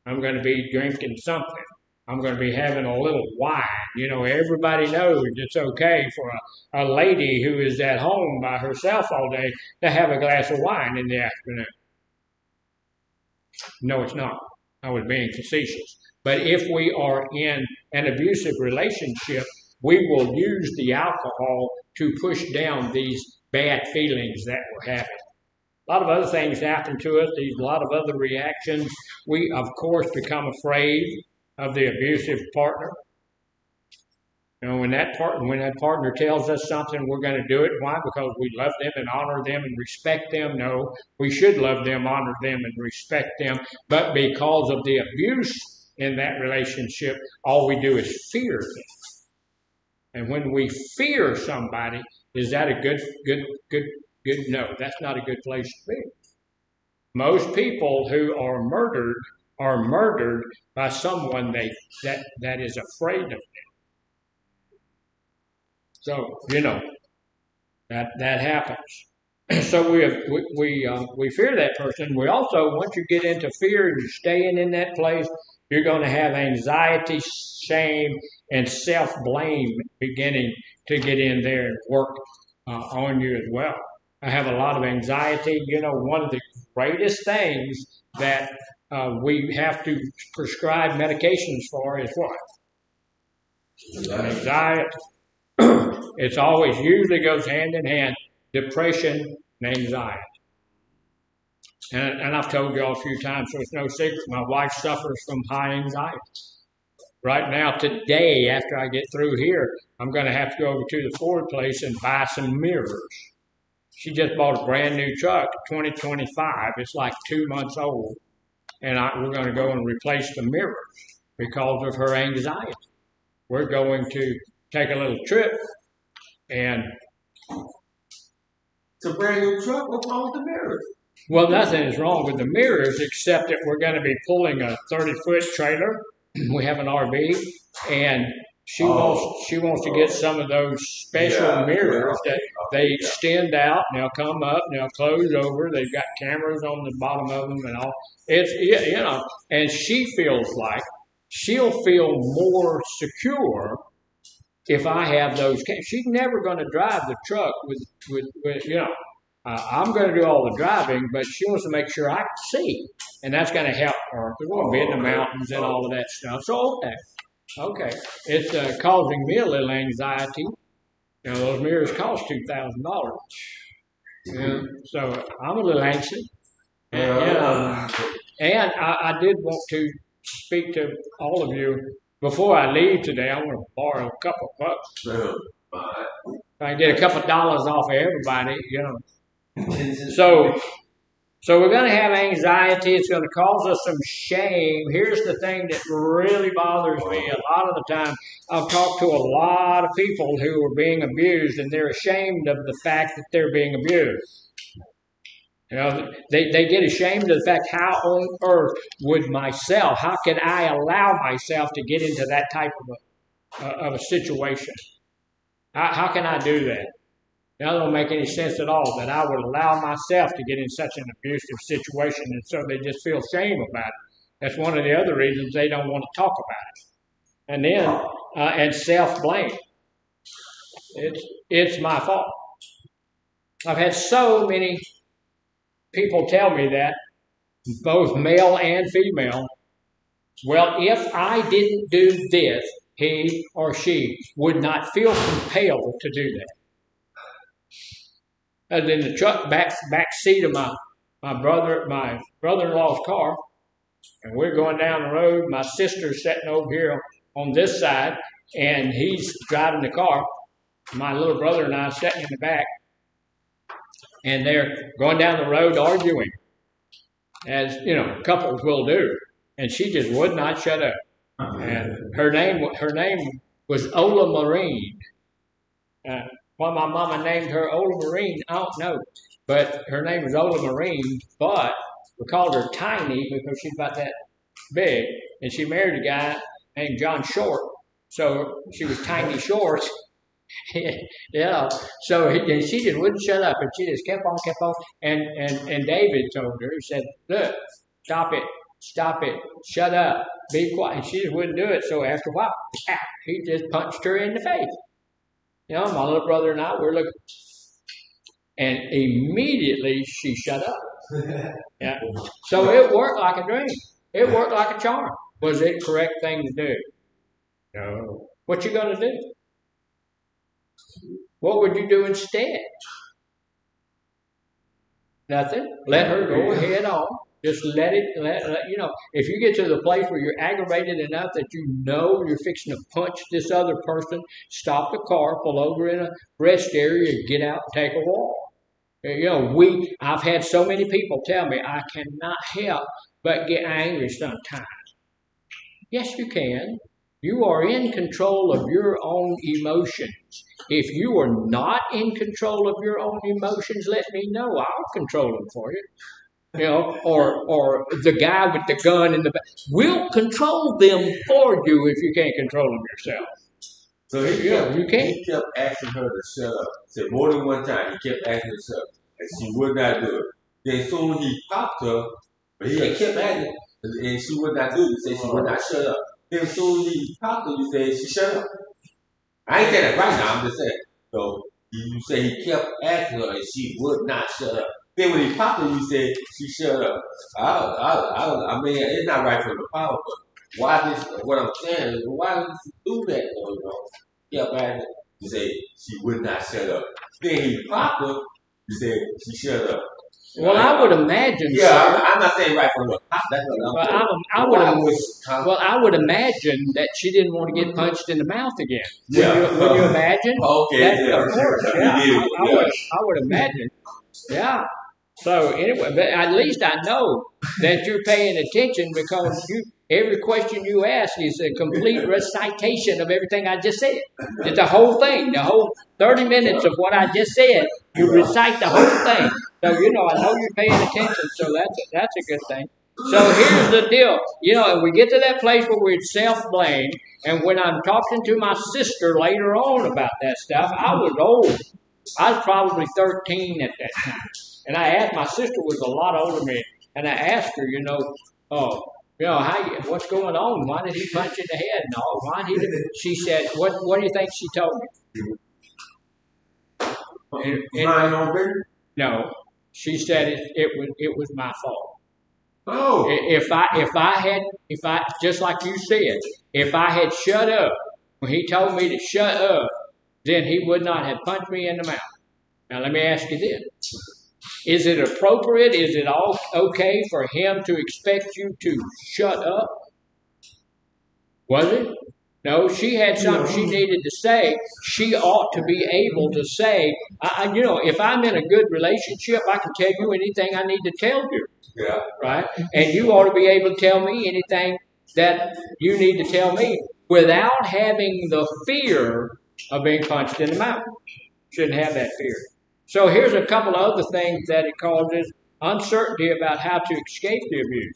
I'm going to be drinking something. I'm going to be having a little wine. Everybody knows it's okay for a lady who is at home by herself all day to have a glass of wine in the afternoon. No, it's not. I was being facetious. But if we are in an abusive relationship, we will use the alcohol to push down these bad feelings that we're having. A lot of other things happen to us, a lot of other reactions. We, of course, become afraid of the abusive partner. When that partner tells us something, we're going to do it. Why? Because we love them and honor them and respect them. No, we should love them, honor them, and respect them. But because of the abuse in that relationship, all we do is fear them. And when we fear somebody, is that a good? No, that's not a good place to be. Most people who are murdered by someone that is afraid of them. So that happens. So we fear that person. We also, once you get into fear and you're staying in that place, you're going to have anxiety, shame, and self-blame beginning to get in there and work on you as well. I have a lot of anxiety. One of the greatest things that we have to prescribe medications for is what? Anxiety. It's always usually goes hand in hand, depression and anxiety. And I've told you all a few times, so it's no secret, my wife suffers from high anxiety. Right now, today, after I get through here, I'm going to have to go over to the Ford place and buy some mirrors. She just bought a brand new truck, 2025. It's like 2 months old. And we're going to go and replace the mirrors because of her anxiety. We're going to take a little trip and... It's a brand new truck. What's wrong with the mirrors? Well, nothing is wrong with the mirrors except that we're going to be pulling a 30-foot trailer. We have an RV, and she wants to get some of those special mirrors that they extend out, and they'll come up, and they'll close over. They've got cameras on the bottom of them and all. It's and she feels like she'll feel more secure if I have those. She's never going to drive the truck with you know. I'm going to do all the driving, but she wants to make sure I can see, and that's going to help her. We're going to be in the mountains and all of that stuff. So okay, it's causing me a little anxiety. You know, those mirrors cost $2,000. Yeah, so I'm a little anxious. And I did want to speak to all of you before I leave today. I want to borrow a couple of bucks. If I can get a couple of dollars off of everybody, you know. So we're going to have anxiety. It's going to cause us some shame. Here's the thing that really bothers me. A lot of the time, I've talked to a lot of people who are being abused, and they're ashamed of the fact that they're being abused. You know, they get ashamed of the fact, how on earth would myself, how can I allow myself to get into that type of a situation? How can I do that? That don't make any sense at all, that I would allow myself to get in such an abusive situation, and so they just feel shame about it. That's one of the other reasons they don't want to talk about it. And then, and self-blame. It's my fault. I've had so many people tell me that, both male and female. Well, if I didn't do this, he or she would not feel compelled to do that. And in the truck back seat of my brother-in-law's car, and we're going down the road. My sister's sitting over here on this side, and he's driving the car. My little brother and I are sitting in the back, and they're going down the road arguing, as you know, couples will do. And she just would not shut up. And her name was Ola Marine. Why my mama named her Ola Marine, I don't know. But her name was Ola Marine, but we called her Tiny because she's about that big. And she married a guy named John Short. So she was Tiny Short. Yeah. So and she just wouldn't shut up. And she just kept on. And David told her, he said, look, stop it, shut up, be quiet. And she just wouldn't do it. So after a while, he just punched her in the face. You know, my little brother and I were looking, and immediately she shut up. Yeah. So it worked like a dream. It worked like a charm. Was it the correct thing to do? No. What you gonna do? What would you do instead? Nothing. Let her go ahead on. Just let you know. If you get to the place where you're aggravated enough that you know you're fixing to punch this other person, stop the car, pull over in a rest area, get out and take a walk. You know, I've had so many people tell me I cannot help but get angry sometimes. Yes, you can. You are in control of your own emotions. If you are not in control of your own emotions, let me know. I'll control them for you. You know, or the guy with the gun in the back. We'll control them for you if you can't control them yourself. So you can't. He kept asking her to shut up. Said more than one time, he kept asking her to shut up, and she would not do it. Then soon he popped her, but he kept asking, and she would not do it. He said she would not shut up. Then soon he popped her, you said she shut up. I ain't saying that right now. I'm just saying. So you say he kept asking her, and she would not shut up. Then when he popped her, you said she shut up. I mean, it's not right for the power, but why this? What I'm saying is, why did she do that? You know, kept asking. You said she would not shut up. Then he popped her. You said she shut up. Well, I would imagine. Yeah, I'm not saying right from the pop. That's what I'm saying. I would imagine that she didn't want to get punched in the mouth again. Yeah. Would you imagine? Okay. Of course. Yeah. I would imagine. Yeah. So anyway, but at least I know that you're paying attention, because every question you ask is a complete recitation of everything I just said. It's the whole thing, the whole 30 minutes of what I just said. You recite the whole thing. So I know you're paying attention. So that's a good thing. So here's the deal. And we get to that place where we're self-blame, and when I'm talking to my sister later on about that stuff, I was old. I was probably 13 at that time. And I asked, my sister was a lot older than me, and I asked her, what's going on? Why did he punch in the head and all? Why did he? She said, what do you think she told me? No, she said it was my fault. Oh. If I just like you said, if I had shut up when he told me to shut up, then he would not have punched me in the mouth. Now let me ask you this. Is it appropriate? Is it all okay for him to expect you to shut up? Was it? No, she had something she needed to say. She ought to be able to say, if I'm in a good relationship, I can tell you anything I need to tell you. Yeah. Right? And you ought to be able to tell me anything that you need to tell me without having the fear of being punched in the mouth. Shouldn't have that fear. So here's a couple of other things that it causes: uncertainty about how to escape the abuse.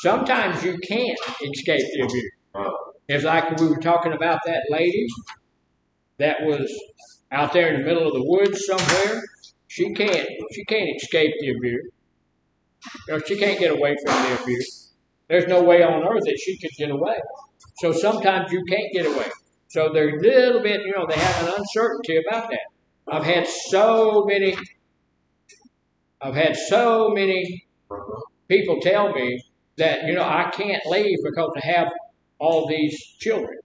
Sometimes you can't escape the abuse. It's like we were talking about that lady that was out there in the middle of the woods somewhere. She can't escape the abuse. She can't get away from the abuse. There's no way on earth that she could get away. So sometimes you can't get away. So there's a little bit, they have an uncertainty about that. I've had so many people tell me that, I can't leave because I have all these children.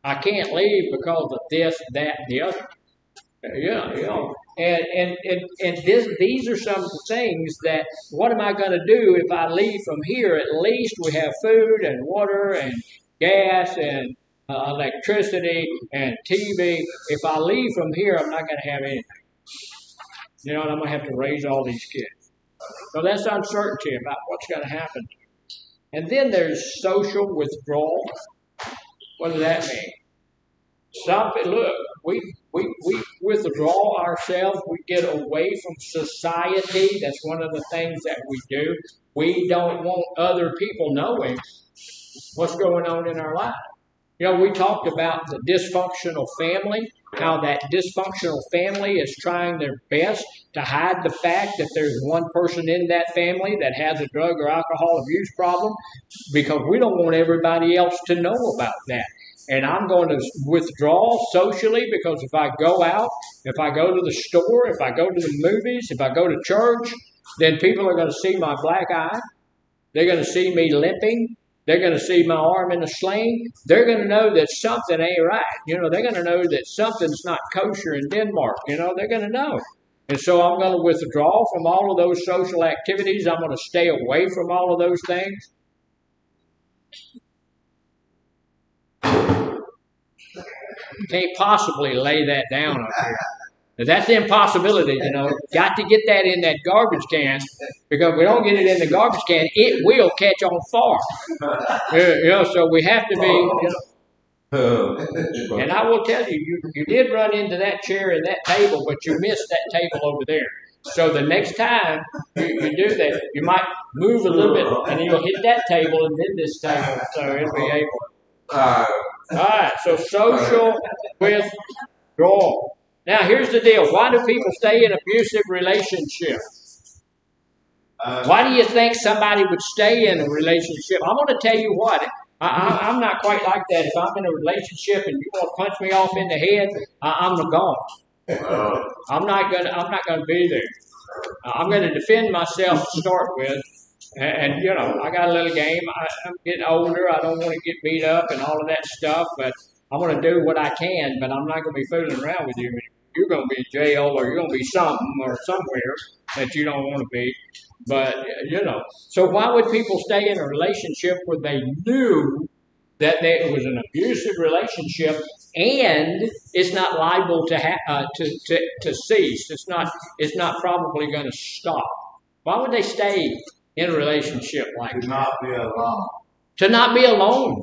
I can't leave because of this, that, and the other. These are some of the things that, what am I going to do if I leave from here? At least we have food and water and gas and electricity and TV. If I leave from here, I'm not going to have anything. And I'm going to have to raise all these kids. So that's uncertainty about what's going to happen. And then there's social withdrawal. What does that mean? We withdraw ourselves. We get away from society. That's one of the things that we do. We don't want other people knowing what's going on in our life. We talked about the dysfunctional family, how that dysfunctional family is trying their best to hide the fact that there's one person in that family that has a drug or alcohol abuse problem, because we don't want everybody else to know about that. And I'm going to withdraw socially, because if I go out, if I go to the store, if I go to the movies, if I go to church, then people are going to see my black eye. They're going to see me limping. They're going to see my arm in a sling. They're going to know that something ain't right. They're going to know that something's not kosher in Denmark. They're going to know. And so I'm going to withdraw from all of those social activities. I'm going to stay away from all of those things. Can't possibly lay that down up here. Now, that's the impossibility, Got to get that in that garbage can, because if we don't get it in the garbage can, it will catch on fire. So we have to be, and I will tell you, you did run into that chair and that table, but you missed that table over there. So the next time you do that, you might move a little bit, and you'll hit that table and then this table, so it'll be able. All right, so social withdrawal. Now, here's the deal. Why do people stay in abusive relationships? Why do you think somebody would stay in a relationship? I'm going to tell you what. I'm not quite like that. If I'm in a relationship and you want to punch me off in the head, I'm gone. I'm not going to be there. I'm going to defend myself to start with. And I got a little game. I'm getting older. I don't want to get beat up and all of that stuff, but I'm going to do what I can, but I'm not going to be fooling around with you. You're going to be in jail, or you're going to be something or somewhere that you don't want to be. But, so why would people stay in a relationship where they knew that it was an abusive relationship and it's not liable to cease? It's not probably going to stop. Why would they stay in a relationship like that? To not be alone. To not be alone.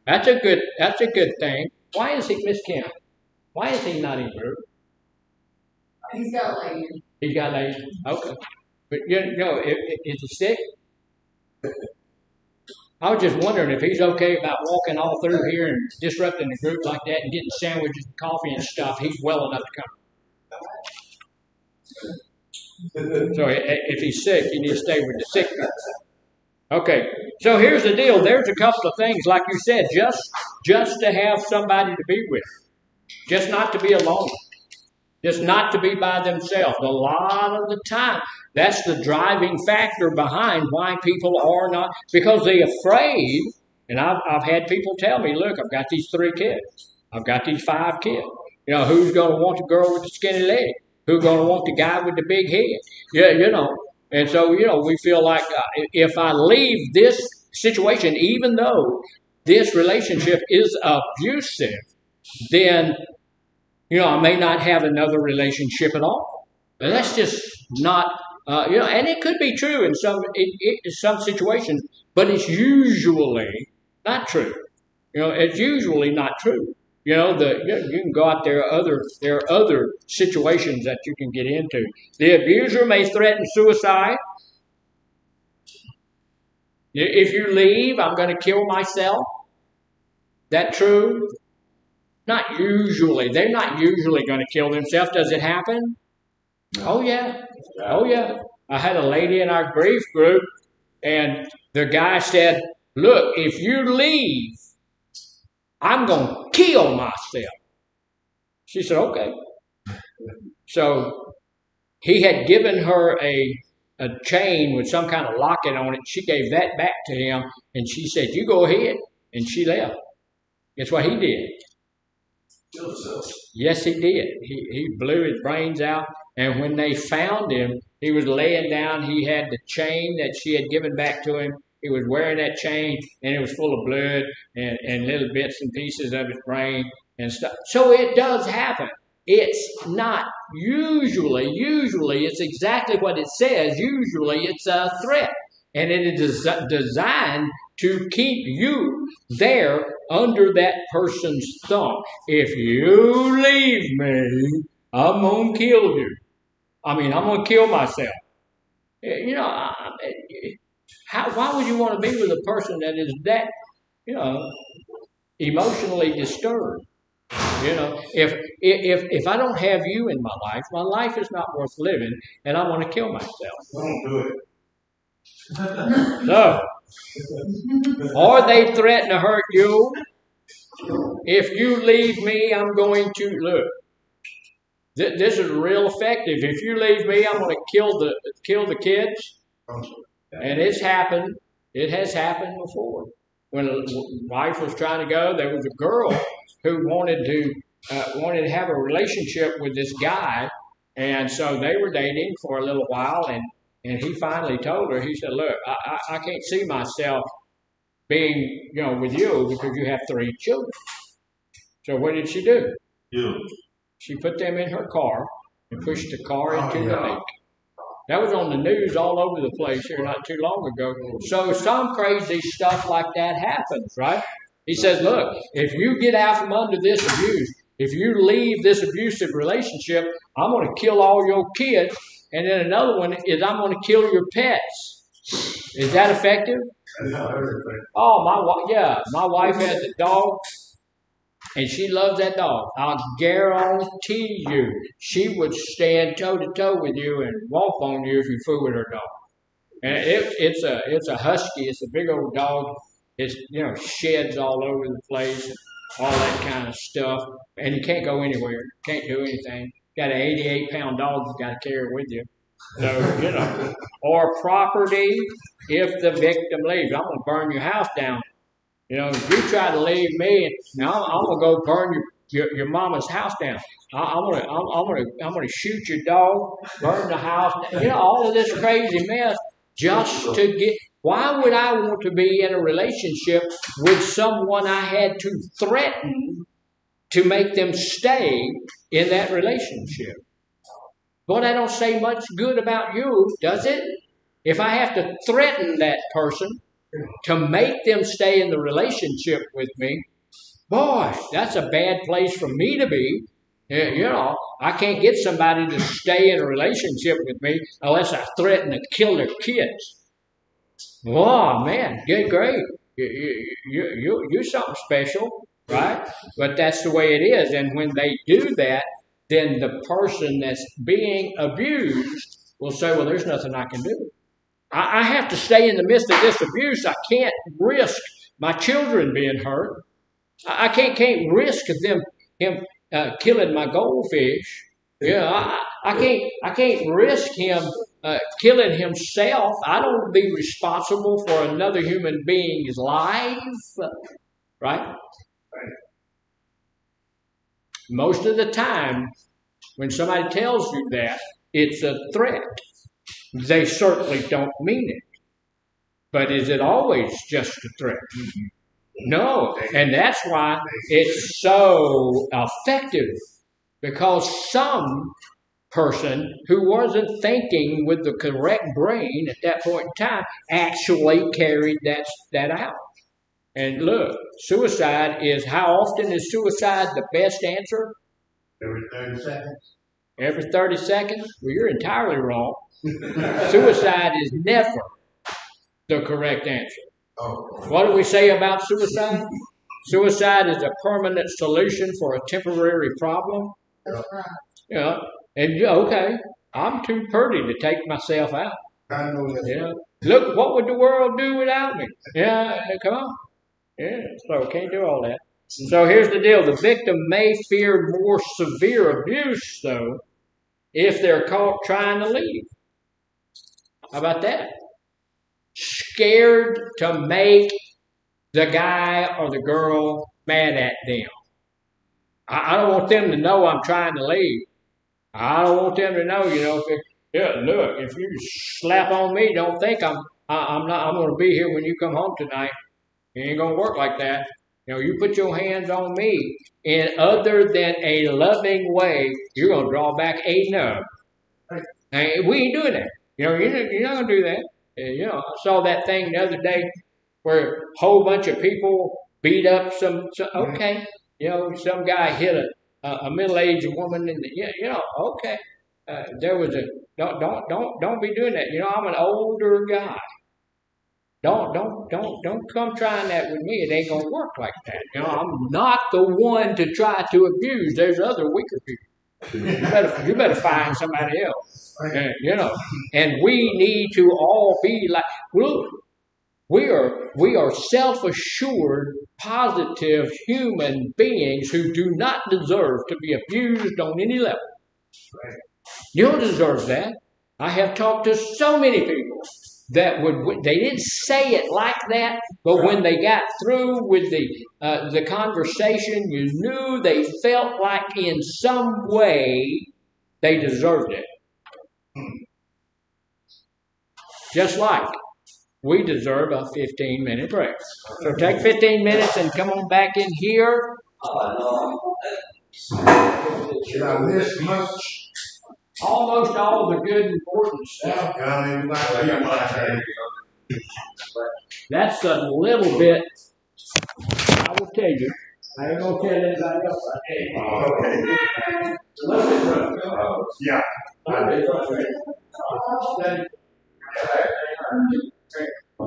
That's a good thing. Why is he, Miss Kim? Why is he not in group? He's got lazy. He's got lazy. Okay. But is he sick? I was just wondering if he's okay about walking all through here and disrupting the group like that and getting sandwiches and coffee and stuff. He's well enough to come. So if he's sick, you need to stay with the sick people. Okay, so here's the deal. There's a couple of things, like you said, just to have somebody to be with, just not to be alone, just not to be by themselves. A lot of the time, that's the driving factor behind why people are not, because they're afraid. And I've had people tell me, look, I've got these 3 kids. I've got these 5 kids. You know, who's going to want the girl with the skinny leg? Who's going to want the guy with the big head? Yeah, you know. And so, you know, we feel like if I leave this situation, even though this relationship is abusive, then, you know, I may not have another relationship at all. And that's just not, you know, and it could be true in some situations, but it's usually not true. You know, it's usually not true. You know, you can go out there. There are other situations that you can get into. The abuser may threaten suicide. If you leave, I'm going to kill myself. That true? Not usually. They're not usually going to kill themselves. Does it happen? Oh yeah. Oh yeah. I had a lady in our grief group, and the guy said, "Look, if you leave, I'm going to kill myself." She said, "Okay." So he had given her a chain with some kind of locket on it. She gave that back to him, and she said, "You go ahead." And she left. Guess what he did? Yes, he did. He blew his brains out. And when they found him, he was laying down. He had the chain that she had given back to him. He was wearing that chain, and it was full of blood and little bits and pieces of his brain and stuff. So it does happen. It's not usually, it's exactly what it says. Usually it's a threat. And it is designed to keep you there under that person's thumb. If you leave me, I'm going to kill you. I'm going to kill myself. You know, why would you want to be with a person that is that, you know, emotionally disturbed? You know, if I don't have you in my life is not worth living, and I want to kill myself. Don't do it. So, or they threaten to hurt you. If you leave me, I'm going to look. This is real effective. If you leave me, I'm going to kill the kids. And it's happened. It has happened before. When a wife was trying to go, there was a girl who wanted to have a relationship with this guy, and so they were dating for a little while, and he finally told her. He said, "Look, I can't see myself being, you know, with you because you have 3 children." So what did she do? Yeah. She put them in her car and pushed the car into the lake. That was on the news all over the place here not too long ago. So some crazy stuff like that happens, right? He says, look, if you get out from under this abuse, if you leave this abusive relationship, I'm going to kill all your kids. And then another one is I'm going to kill your pets. Is that effective? Oh, my wife has a dog. And she loves that dog. I'll guarantee you, she would stand toe to toe with you and walk on you if you fool with her dog. And it's a husky. It's a big old dog. It's, you know, sheds all over the place, all that kind of stuff. And you can't go anywhere. Can't do anything. Got an 88-pound dog you got to carry with you. So, you know, or property if the victim leaves. I'm going to burn your house down. You know, if you try to leave me, now I'm gonna go burn your mama's house down. I'm gonna shoot your dog, burn the house. You know, all of this crazy mess just to get. Why would I want to be in a relationship with someone I had to threaten to make them stay in that relationship? Boy, that don't say much good about you, does it? If I have to threaten that person to make them stay in the relationship with me, boy, that's a bad place for me to be. You know, I can't get somebody to stay in a relationship with me unless I threaten to kill their kids. Oh, man, good, great. You're something special, right? But that's the way it is. And when they do that, then the person that's being abused will say, well, there's nothing I can do. I have to stay in the midst of this abuse. I can't risk my children being hurt. I can't risk him killing my goldfish. I can't risk him killing himself. I don't be responsible for another human being's life, right? Most of the time, when somebody tells you that, it's a threat. They certainly don't mean it. But is it always just a threat? No. And that's why it's so effective. Because some person who wasn't thinking with the correct brain at that point in time actually carried that out. And look, suicide is, how often is suicide the best answer? Every 30 seconds. Every 30 seconds? Well, you're entirely wrong. Suicide is never the correct answer. What do we say about suicide? Suicide is a permanent solution for a temporary problem. That's right. Yeah, and okay, I'm too pretty to take myself out. I know that. Yeah, look, what would the world do without me? Yeah, come on. Yeah, so can't do all that. So here's the deal: the victim may fear more severe abuse, though, if they're caught trying to leave. How about that? Scared to make the guy or the girl mad at them. I don't want them to know I'm trying to leave. I don't want them to know, look, if you slap on me, don't think I'm going to be here when you come home tonight. It ain't going to work like that. You put your hands on me in other than a loving way, you're going to draw back a nub. And we ain't doing that. You're not going to do that. I saw that thing the other day where a whole bunch of people beat up some okay. Some guy hit a middle-aged woman, and okay. There was don't be doing that. I'm an older guy. Don't come trying that with me. It ain't gonna work like that. I'm not the one to try to abuse. There's other weaker people. You better find somebody else. And we need to all be like, look, we are self-assured, positive human beings who do not deserve to be abused on any level. You don't deserve that. I have talked to so many people that they didn't say it like that, but when they got through with the conversation, you knew they felt like in some way they deserved it. Just like we deserve a 15-minute break. So take 15 minutes and come on back in here. Did I miss much? Almost all the good important stuff. That's a little bit, I will tell you. I ain't going to tell anybody else. Okay. A little bit rough. Yeah.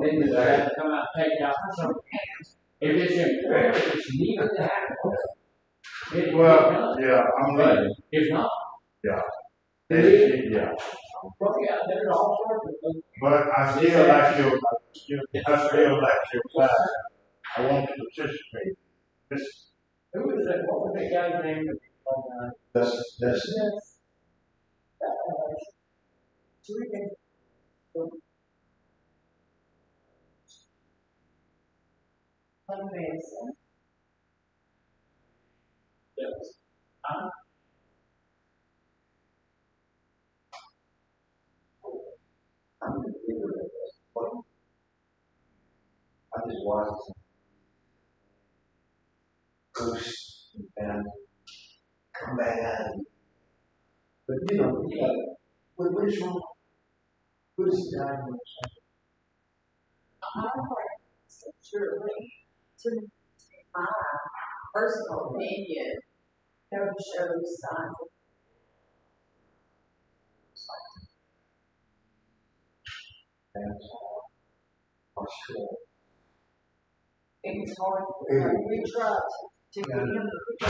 Then I have to come out and take out some hands. If it's imperative, it's needed to happen. Well, yeah, I'm ready. If not, Yeah. Yeah. Probably out there all sorts of things. But I still like your class. I want to participate. Who was that? What was that guy's name? That's Amazing. Yes. I just watched ghosts and come back at me. But what is wrong? What is the diagnosis? I surely, to my personal opinion, don't show signs of it's hard for we try to get him to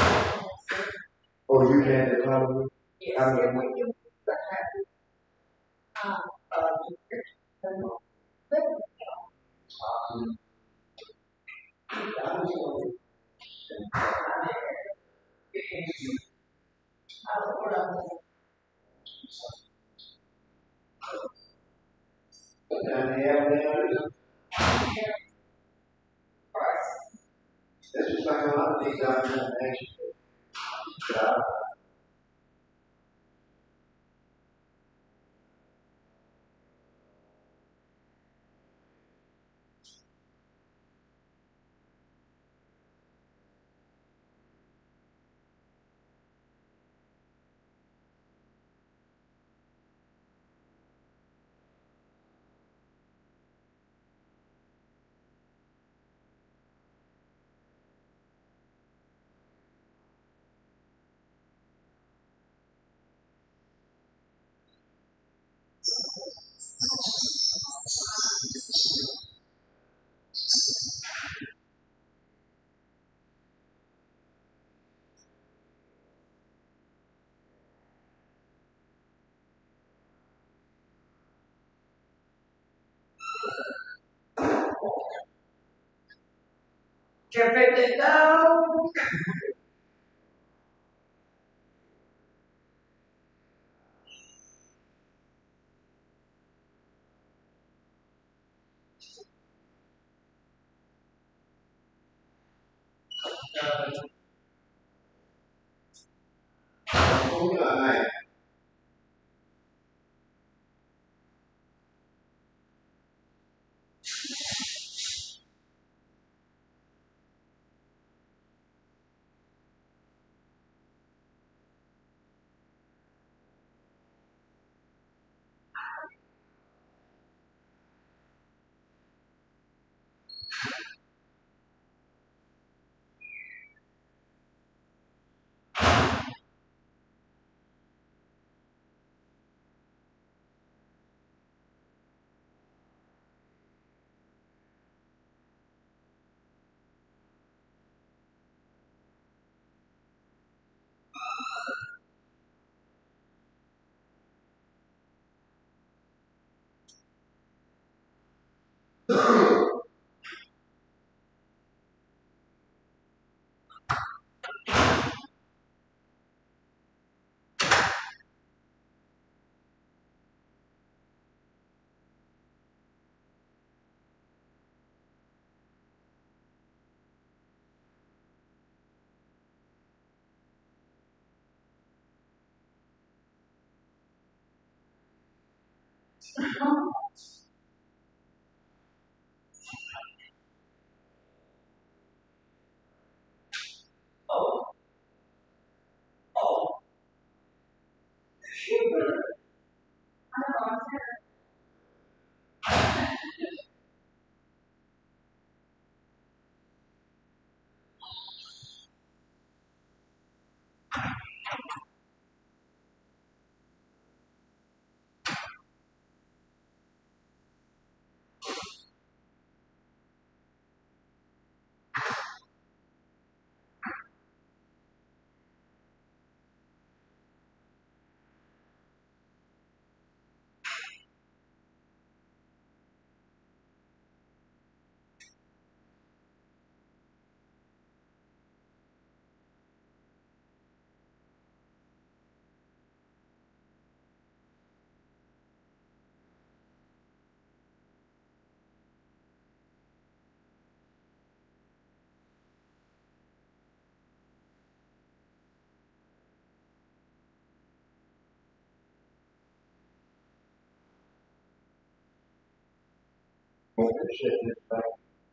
Oh, you can't recover? yes, if we can This is like a lot of things I've done actually. Give it a go.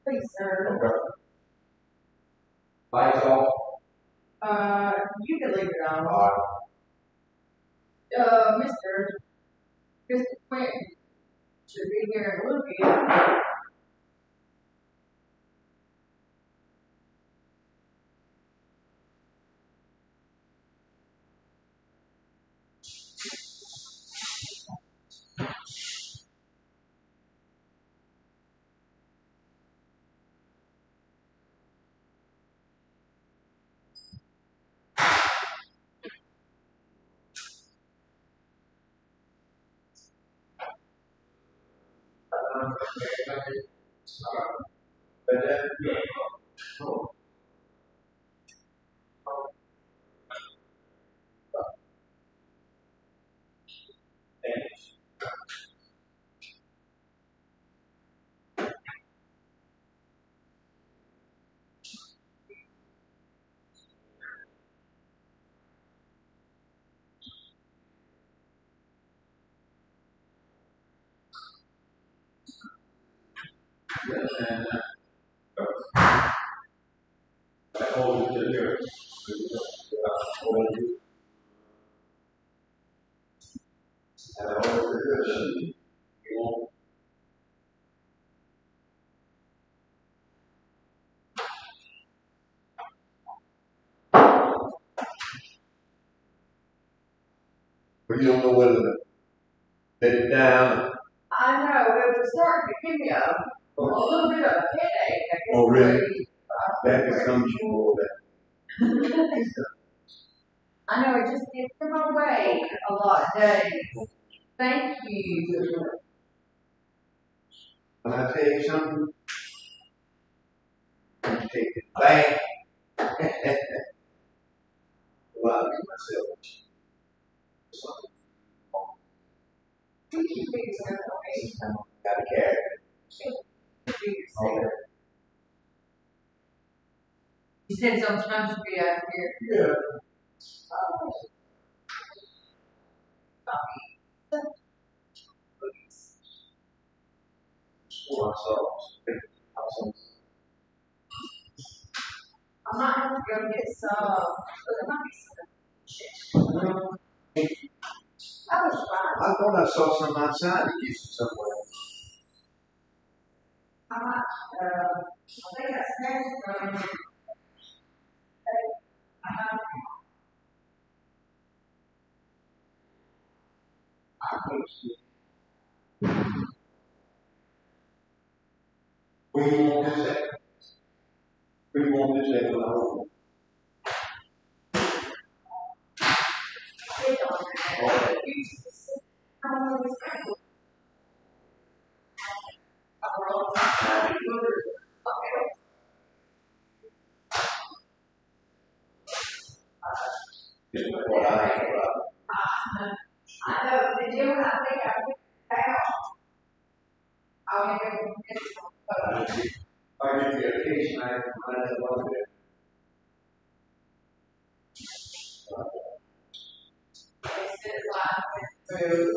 Please, sir. Lights off. You can leave it on. Mr. Quentin should be here in a little bit. But then, And that holds it to here. And I hold it to here. You won't. But you don't know whether to let it down. I know, it was starting to give me a little bit of a headache. I guess. Oh, really? That becomes more of I know, it just gets in my way a lot of days. Thank you. When I tell you something, you take it back. Well, I make myself. Gotta carry it. Okay. You said sometimes to be out here. Yeah. For ourselves. I might have to go get some, but there might be some. I was fine. I thought I saw some outside that used to somewhere. I might, I think I snatched from. Where you want this at? Where you want this at? When I open? Just what I have. I know, the gym, I think I picked that out. I'll give it I get the occasion, I have to find out what it is. through.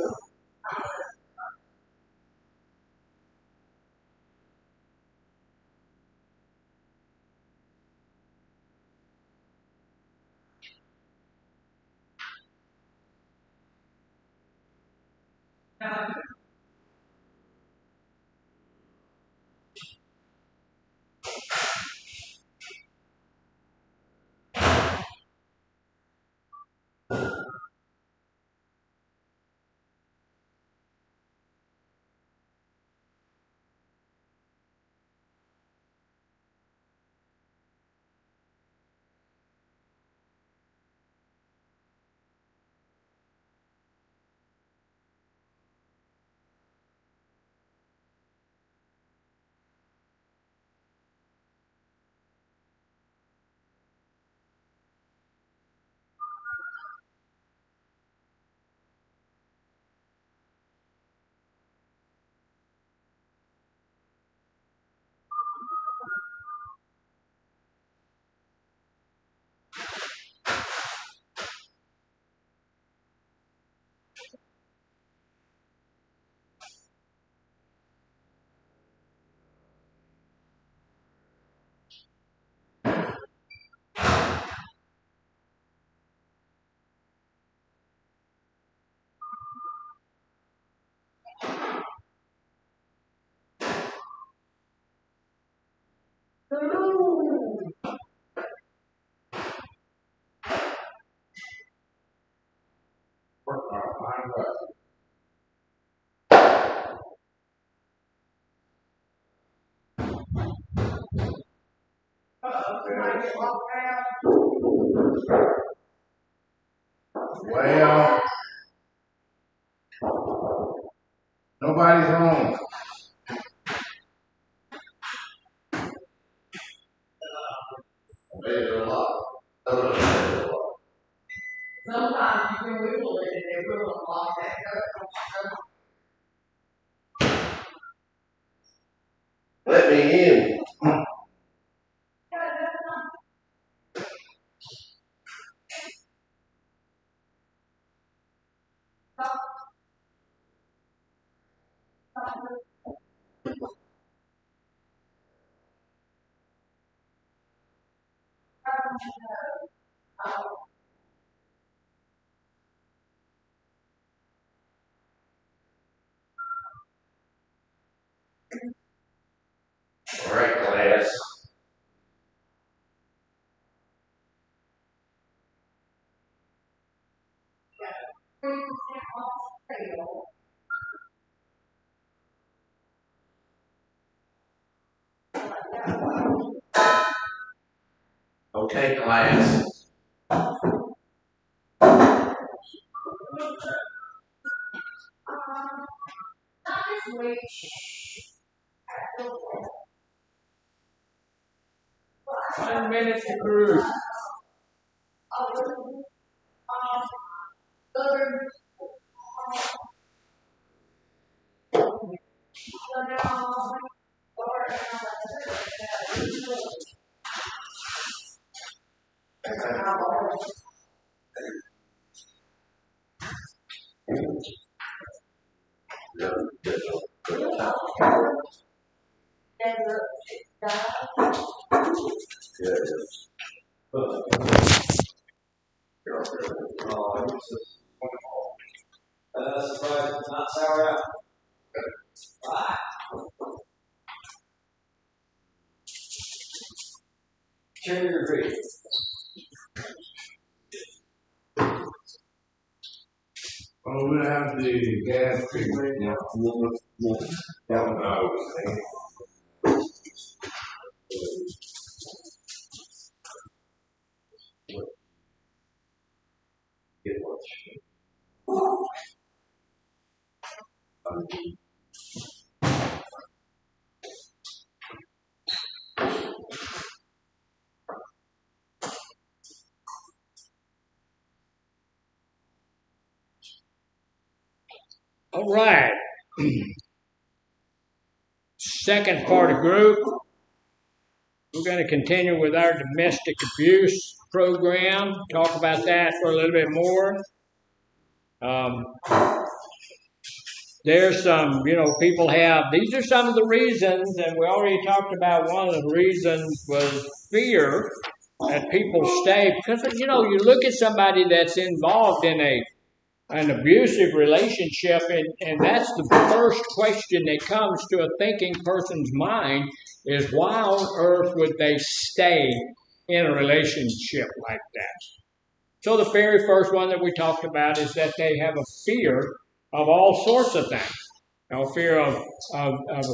Well, nobody's home. There's a lot. Sometimes you can wiggle it and they will lock that up. Let me in. All right, class. Okay, class. One minute to group. Surprised it's not sour out. Cherry or grape? Oh, we have the gas treatment now. That one I was saying. Get lunch. All right. Second part of group. We're going to continue with our domestic abuse program. Talk about that for a little bit more. There's some, people have, these are some of the reasons, and we already talked about one of the reasons was fear that people stay. Because, you look at somebody that's involved in an abusive relationship, and that's the first question that comes to a thinking person's mind is why on earth would they stay in a relationship like that? So the very first one that we talked about is that they have a fear of all sorts of things. Fear of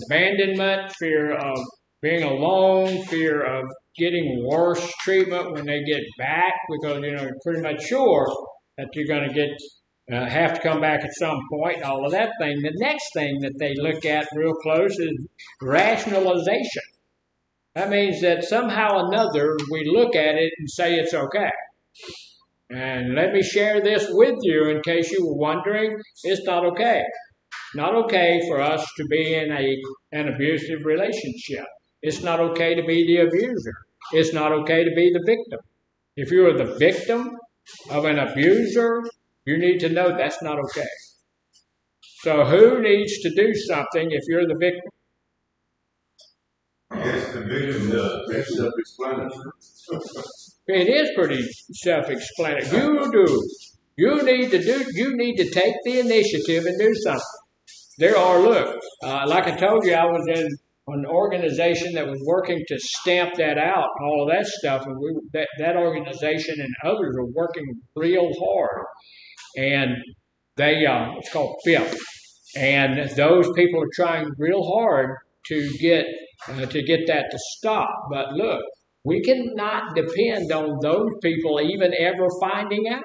abandonment, fear of being alone, fear of getting worse treatment when they get back because, you're pretty much sure that you're going to get have to come back at some point, all of that thing. The next thing that they look at real close is rationalization. That means that somehow or another we look at it and say it's okay. And let me share this with you in case you were wondering. It's not okay. Not okay for us to be in an abusive relationship. It's not okay to be the abuser. It's not okay to be the victim. If you are the victim of an abuser, you need to know that's not okay. So who needs to do something if you're the victim? Yes, the victim does. That's self-explanatory. It is pretty self-explanatory. You do. You need to take the initiative and do something. There are, like I told you, I was in an organization that was working to stamp that out, all of that stuff, and that organization and others are working real hard. And it's called FIP, and those people are trying real hard to get that to stop. But look, we cannot depend on those people even ever finding out.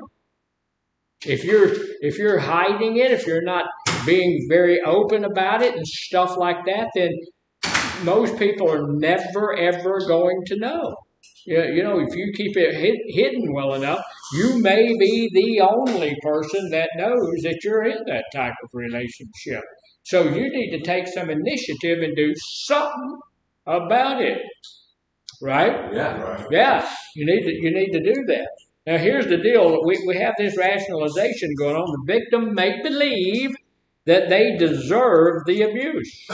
If you're hiding it, if you're not being very open about it and stuff like that, then most people are never ever going to know. If you keep it hidden well enough, you may be the only person that knows that you're in that type of relationship. So you need to take some initiative and do something about it. Right? Yeah, right. Yeah, you need to do that. Now here's the deal. We have this rationalization going on. The victim may believe that they deserve the abuse.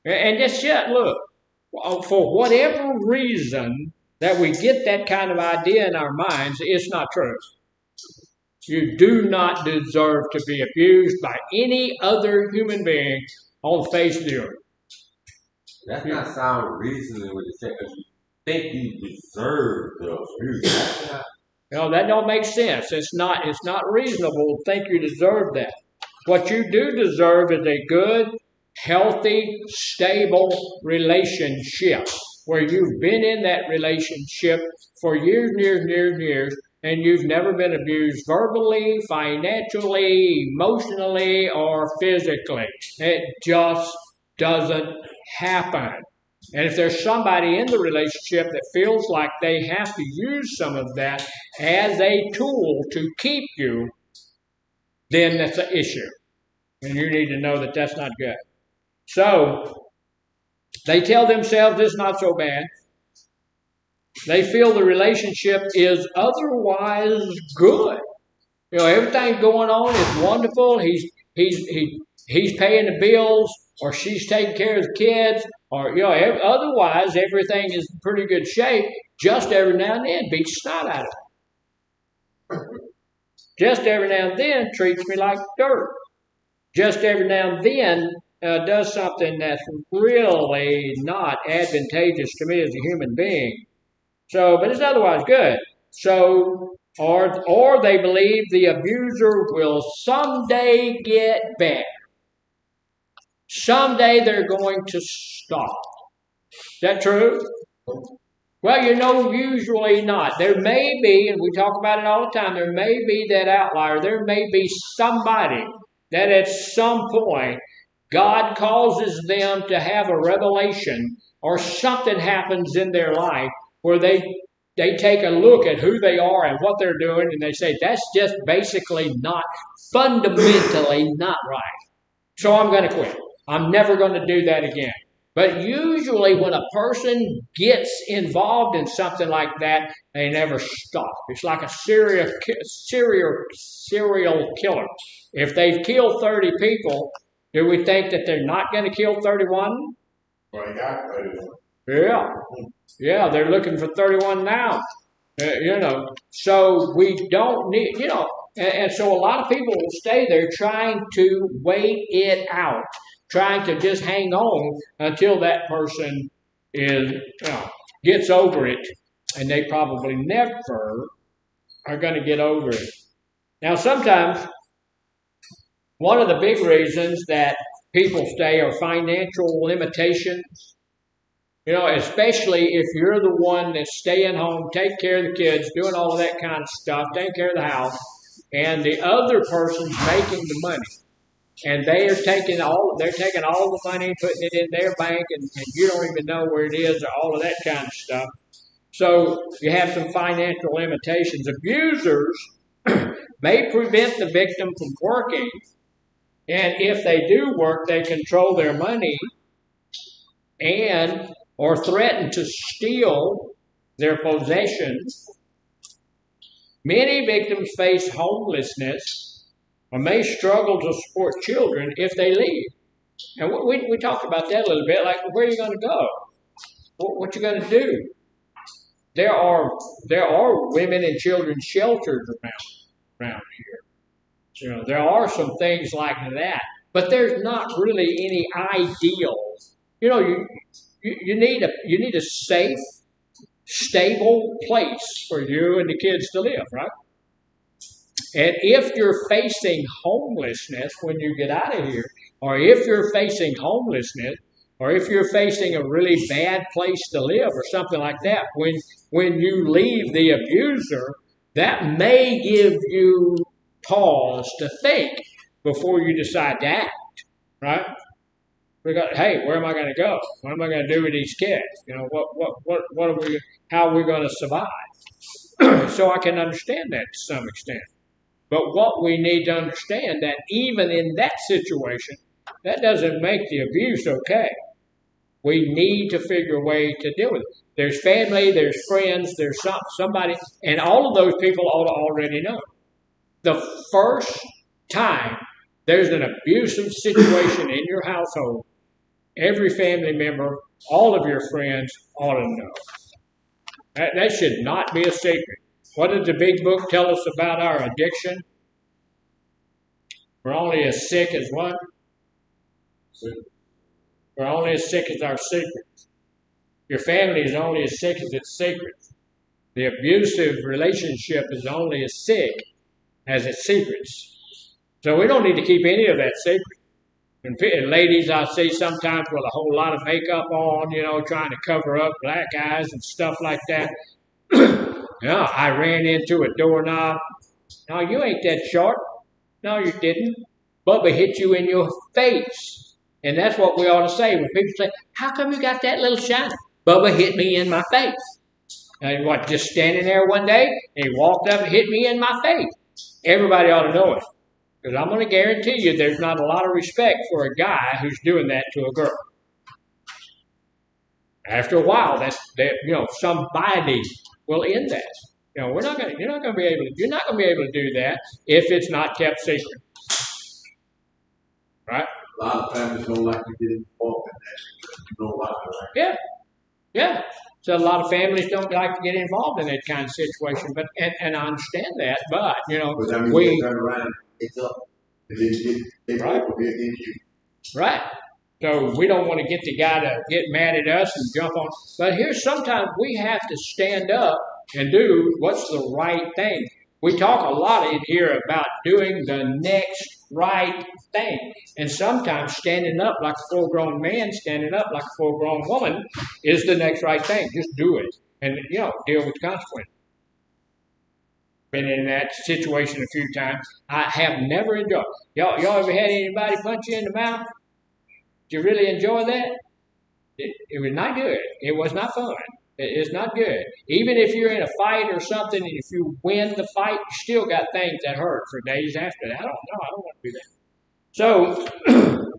And just look, for whatever reason, that we get that kind of idea in our minds, it's not true. You do not deserve to be abused by any other human being on the face of the earth. That's not sound reasonable when you say you think you deserve the abuse. That's not. That don't make sense. It's not reasonable to think you deserve that. What you do deserve is a good, healthy, stable relationship where you've been in that relationship for years and years and years and years, and you've never been abused verbally, financially, emotionally, or physically. It just doesn't happen. And if there's somebody in the relationship that feels like they have to use some of that as a tool to keep you, then that's an issue. And you need to know that that's not good. So, they tell themselves it's not so bad. They feel the relationship is otherwise good. Everything going on is wonderful. He's paying the bills, or she's taking care of the kids, or otherwise everything is in pretty good shape. Just every now and then beats the snot out of it. Just every now and then treats me like dirt. Just every now and then does something that's really not advantageous to me as a human being. So, but it's otherwise good. So, or they believe the abuser will someday get better. Someday they're going to stop. Is that true? Well, usually not. There may be, and we talk about it all the time, there may be that outlier. There may be somebody that at some point God causes them to have a revelation or something happens in their life where they take a look at who they are and what they're doing, and they say, that's just basically not, fundamentally not right. So I'm going to quit. I'm never going to do that again. But usually when a person gets involved in something like that, they never stop. It's like a serial killer. If they've killed 30 people, do we think that they're not going to kill 31? Well, he got 31. Yeah, they're looking for 31 now. So we don't need, and so a lot of people will stay there trying to wait it out, trying to just hang on until that person gets over it, and they probably never are going to get over it. Now, sometimes one of the big reasons that people stay are financial limitations. Especially if you're the one that's staying home, taking care of the kids, doing all of that kind of stuff, taking care of the house, and the other person's making the money. And they're taking all the money and putting it in their bank, and you don't even know where it is, or all of that kind of stuff. So you have some financial limitations. Abusers may prevent the victim from working, and if they do work, they control their money or threaten to steal their possessions. Many victims face homelessness or may struggle to support children if they leave. And we talked about that a little bit, like where are you going to go? What you going to do? There are women and children's shelters around here. There are some things like that, but there's not really any ideals. You need a safe, stable place for you and the kids to live, right? And if you're facing homelessness when you get out of here, or if you're facing homelessness, or if you're facing a really bad place to live or something like that, when you leave the abuser, that may give you pause to think before you decide to act, right? Hey, where am I going to go? What am I going to do with these kids? How are we going to survive? So I can understand that to some extent. But what we need to understand that even in that situation, that doesn't make the abuse okay. We need to figure a way to deal with it. There's family, there's friends, there's somebody, and all of those people ought to already know. The first time there's an abusive situation in your household, every family member, all of your friends ought to know. That should not be a secret. What did the big book tell us about our addiction? We're only as sick as what? We're only as sick as our secrets. Your family is only as sick as its secrets. The abusive relationship is only as sick as its secrets. So we don't need to keep any of that secret. And ladies I see sometimes with a whole lot of makeup on, trying to cover up black eyes and stuff like that. Yeah, I ran into a doorknob. No, you ain't that short. No, you didn't. Bubba hit you in your face. And that's what we ought to say. When people say, how come you got that little shine? Bubba hit me in my face. And what, just standing there one day, and he walked up and hit me in my face. Everybody ought to know it. Because I'm going to guarantee you there's not a lot of respect for a guy who's doing that to a girl. After a while, somebody will end that. You're not going to be able to do that if it's not kept secret. Right? A lot of families don't like to get involved in that. You don't like it. Yeah. So a lot of families don't like to get involved in that kind of situation, but and I understand that, but But I mean, we turn around, it's up, and then they right. Right. So we don't want to get the guy to get mad at us and jump on. But here's sometimes we have to stand up and do what's the right thing. We talk a lot in here about doing the next right thing. And sometimes standing up like a full-grown man, standing up like a full-grown woman is the next right thing. Just do it. And, deal with the consequences. Been in that situation a few times. I have never enjoyed it. Y'all ever had anybody punch you in the mouth? Did you really enjoy that? It was not good. It was not fun. It's not good. Even if you're in a fight or something, and if you win the fight, you still got things that hurt for days after that. I don't know. I don't want to do that. So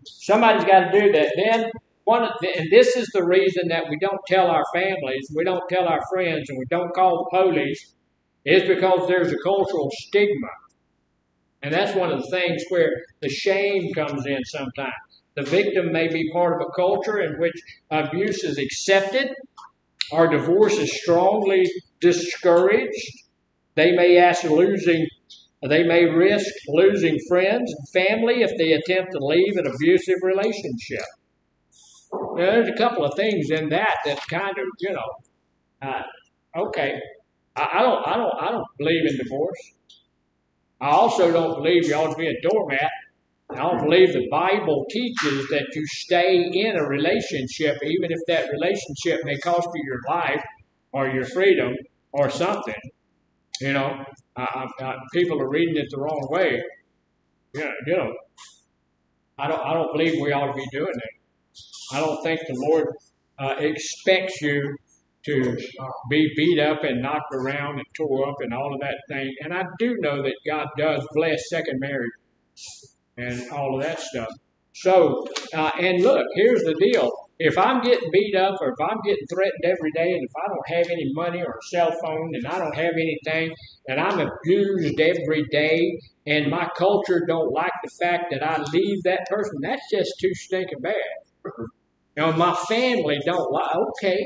somebody's got to do that. Then and this is the reason that we don't tell our families, we don't tell our friends, and we don't call the police, is because there's a cultural stigma. And that's one of the things where the shame comes in sometimes. The victim may be part of a culture in which abuse is accepted, or divorce is strongly discouraged. They may risk losing friends and family if they attempt to leave an abusive relationship. Now, there's a couple of things in that kind of, okay. I don't believe in divorce. I also don't believe you ought to be a doormat. I don't believe the Bible teaches that you stay in a relationship, even if that relationship may cost you your life or your freedom or something. People are reading it the wrong way. I don't believe we ought to be doing it. I don't think the Lord expects you to be beat up and knocked around and tore up and all of that thing. And I do know that God does bless second marriage and all of that stuff. So, and look, here's the deal. If I'm getting beat up or if I'm getting threatened every day and if I don't have any money or a cell phone and I don't have anything and I'm abused every day and my culture don't like the fact that I leave that person, that's just too stinking bad. My family don't like, okay.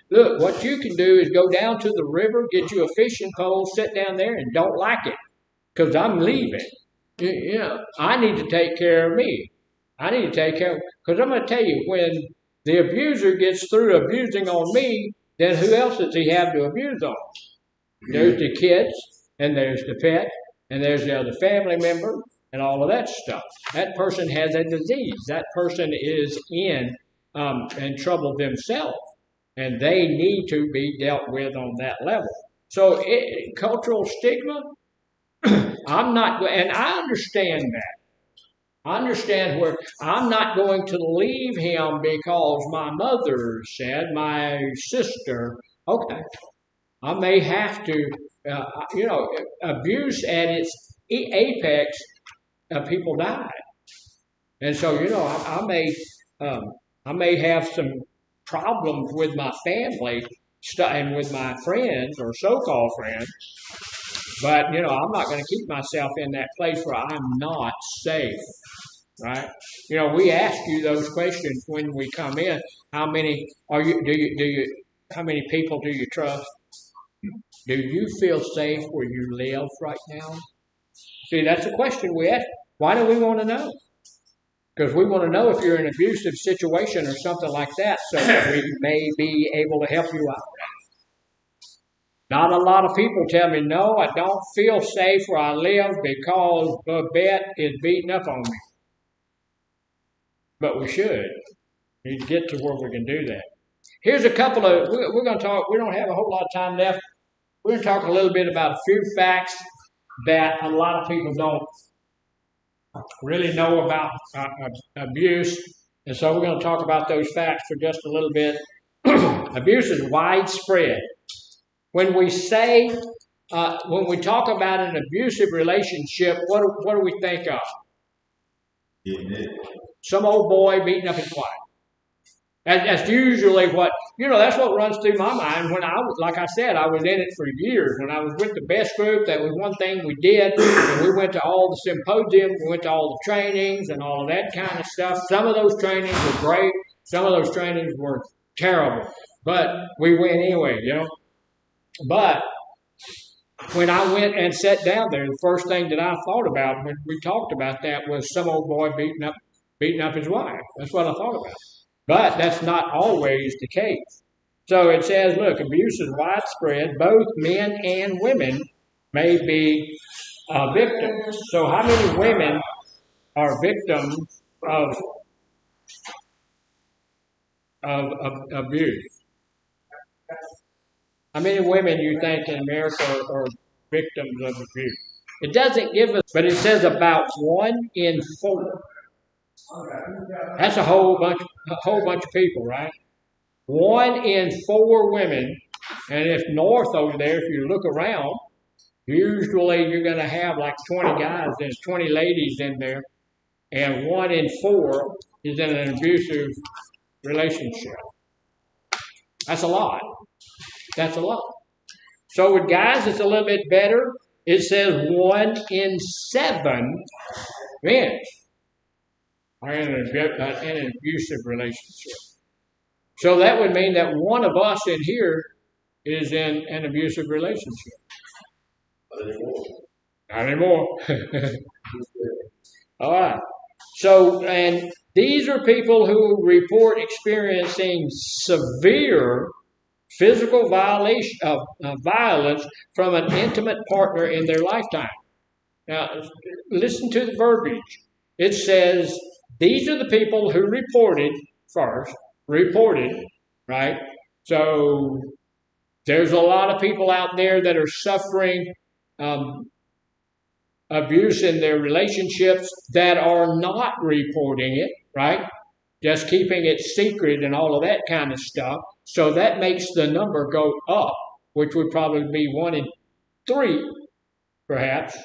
Look, what you can do is go down to the river, get you a fishing pole, sit down there and don't like it because I'm leaving. I need to take care of me. I need to take care of, because I'm going to tell you, when the abuser gets through abusing on me, then who else does he have to abuse on? There's the kids, and there's the pet, and there's the other family member, and all of that stuff. That person has a disease. That person is in trouble themselves, and they need to be dealt with on that level. So cultural stigma, I'm not, and I understand that. I understand where I'm not going to leave him because my mother said, my sister, okay. I may have to, abuse at its apex, people die. And so, I may have some problems with my family and with my friends or so-called friends. But, I'm not going to keep myself in that place where I'm not safe, right? We ask you those questions when we come in. How many are you, do you How many people do you trust? Do you feel safe where you live right now? See, that's a question we ask. Why do we want to know? Because we want to know if you're in an abusive situation or something like that, so that we may be able to help you out. Not a lot of people tell me, no, I don't feel safe where I live because Babette is beating up on me. But we should. We need to get to where we can do that. Here's a couple of, we're going to talk, we don't have a whole lot of time left. We're going to talk a little bit about a few facts that a lot of people don't really know about abuse. And so we're going to talk about those facts for just a little bit. Abuse is widespread. When we say, when we talk about an abusive relationship, what do we think of? Some old boy beating up his wife. That's usually what, that's what runs through my mind when I was, like I said, I was in it for years. When I was with the best group, that was one thing we did. And we went to all the symposiums, we went to all the trainings and all of that kind of stuff. Some of those trainings were great. Some of those trainings were terrible. But we went anyway, But when I went and sat down there, the first thing that I thought about when we talked about that was some old boy beating up his wife. That's what I thought about. But that's not always the case. So it says, look, abuse is widespread. Both men and women may be victims. So how many women are victims of abuse? How many women you think in America are victims of abuse? It doesn't give us, but it says about 1 in 4. That's a whole bunch of people, right? 1 in 4 women, and if north over there, if you look around, usually you're going to have like 20 guys, there's 20 ladies in there, and 1 in 4 is in an abusive relationship. That's a lot. That's a lot. So with guys, it's a little bit better. It says 1 in 7 men are in an abusive relationship. So that would mean that one of us in here is in an abusive relationship. Not anymore. All right. So, and these are people who report experiencing severe physical violence from an intimate partner in their lifetime. Now, listen to the verbiage. It says, these are the people who reported, right? So there's a lot of people out there that are suffering abuse in their relationships that are not reporting it, right? Just keeping it secret and all of that kind of stuff. So that makes the number go up, which would probably be 1 in 3, perhaps.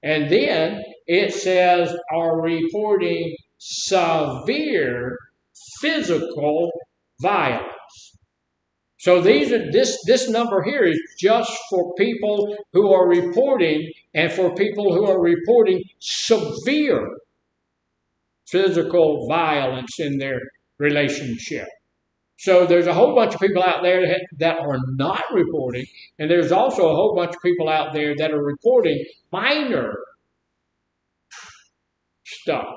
And then it says are reporting severe physical violence. So this number here is just for people who are reporting and for people who are reporting severe physical violence in their relationship. So there's a whole bunch of people out there that are not reporting, and there's also a whole bunch of people out there that are reporting minor stuff.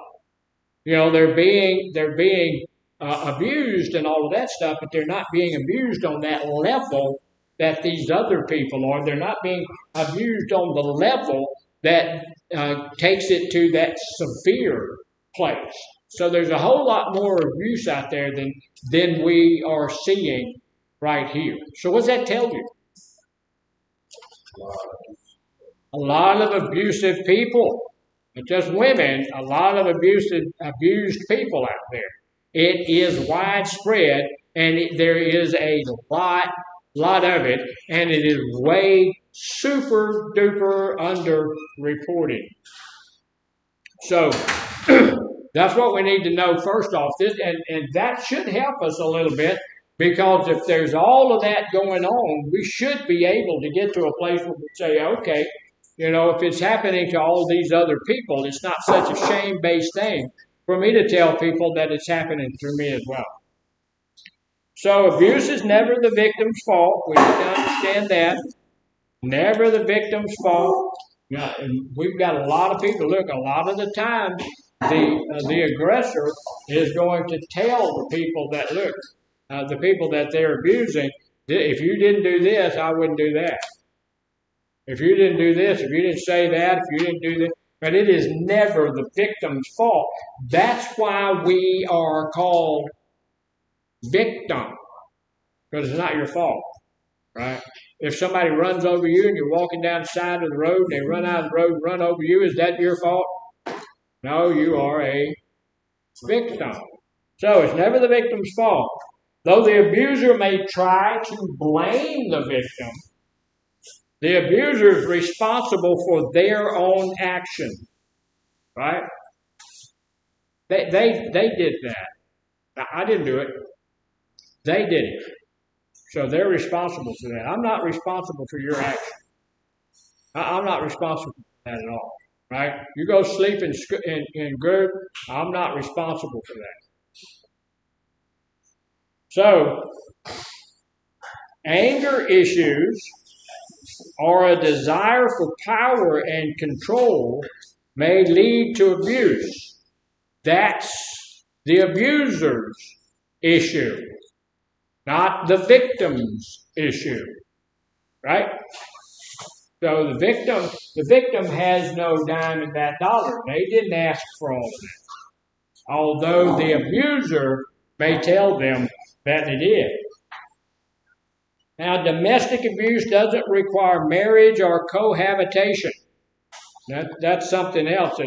They're being abused and all of that stuff, but they're not being abused on that level that these other people are. They're not being abused on the level that takes it to that severe place. So there's a whole lot more abuse out there than we are seeing right here. So what does that tell you? A lot of abusive people. Not just women, a lot of abused people out there. It is widespread, and there is a lot of it, and it is way super duper underreported. So that's what we need to know first off. And that should help us a little bit, because if there's all of that going on, we should be able to get to a place where we say, okay, if it's happening to all these other people, it's not such a shame-based thing for me to tell people that it's happening to me as well. So abuse is never the victim's fault. We need to understand that. Never the victim's fault. Now, and we've got a lot of people. Look, a lot of the time, the aggressor is going to tell the people that look, the people that they're abusing, if you didn't do this, I wouldn't do that. If you didn't do this, if you didn't say that, if you didn't do this, but it is never the victim's fault. That's why we are called victim, because it's not your fault, right? If somebody runs over you and you're walking down the side of the road and they run out of the road and run over you, is that your fault? No, you are a victim. So it's never the victim's fault. Though the abuser may try to blame the victim, the abuser is responsible for their own action, right? They did that. Now, I didn't do it. They did it. So they're responsible for that. I'm not responsible for your action. I'm not responsible for that at all, right? You go sleep in good, I'm not responsible for that. So, anger issues or a desire for power and control may lead to abuse. That's the abuser's issue, not the victim's issue, right? So the victim has no dime in that dollar. They didn't ask for all of that. Although the abuser may tell them that they did. Now, domestic abuse doesn't require marriage or cohabitation. That's something else.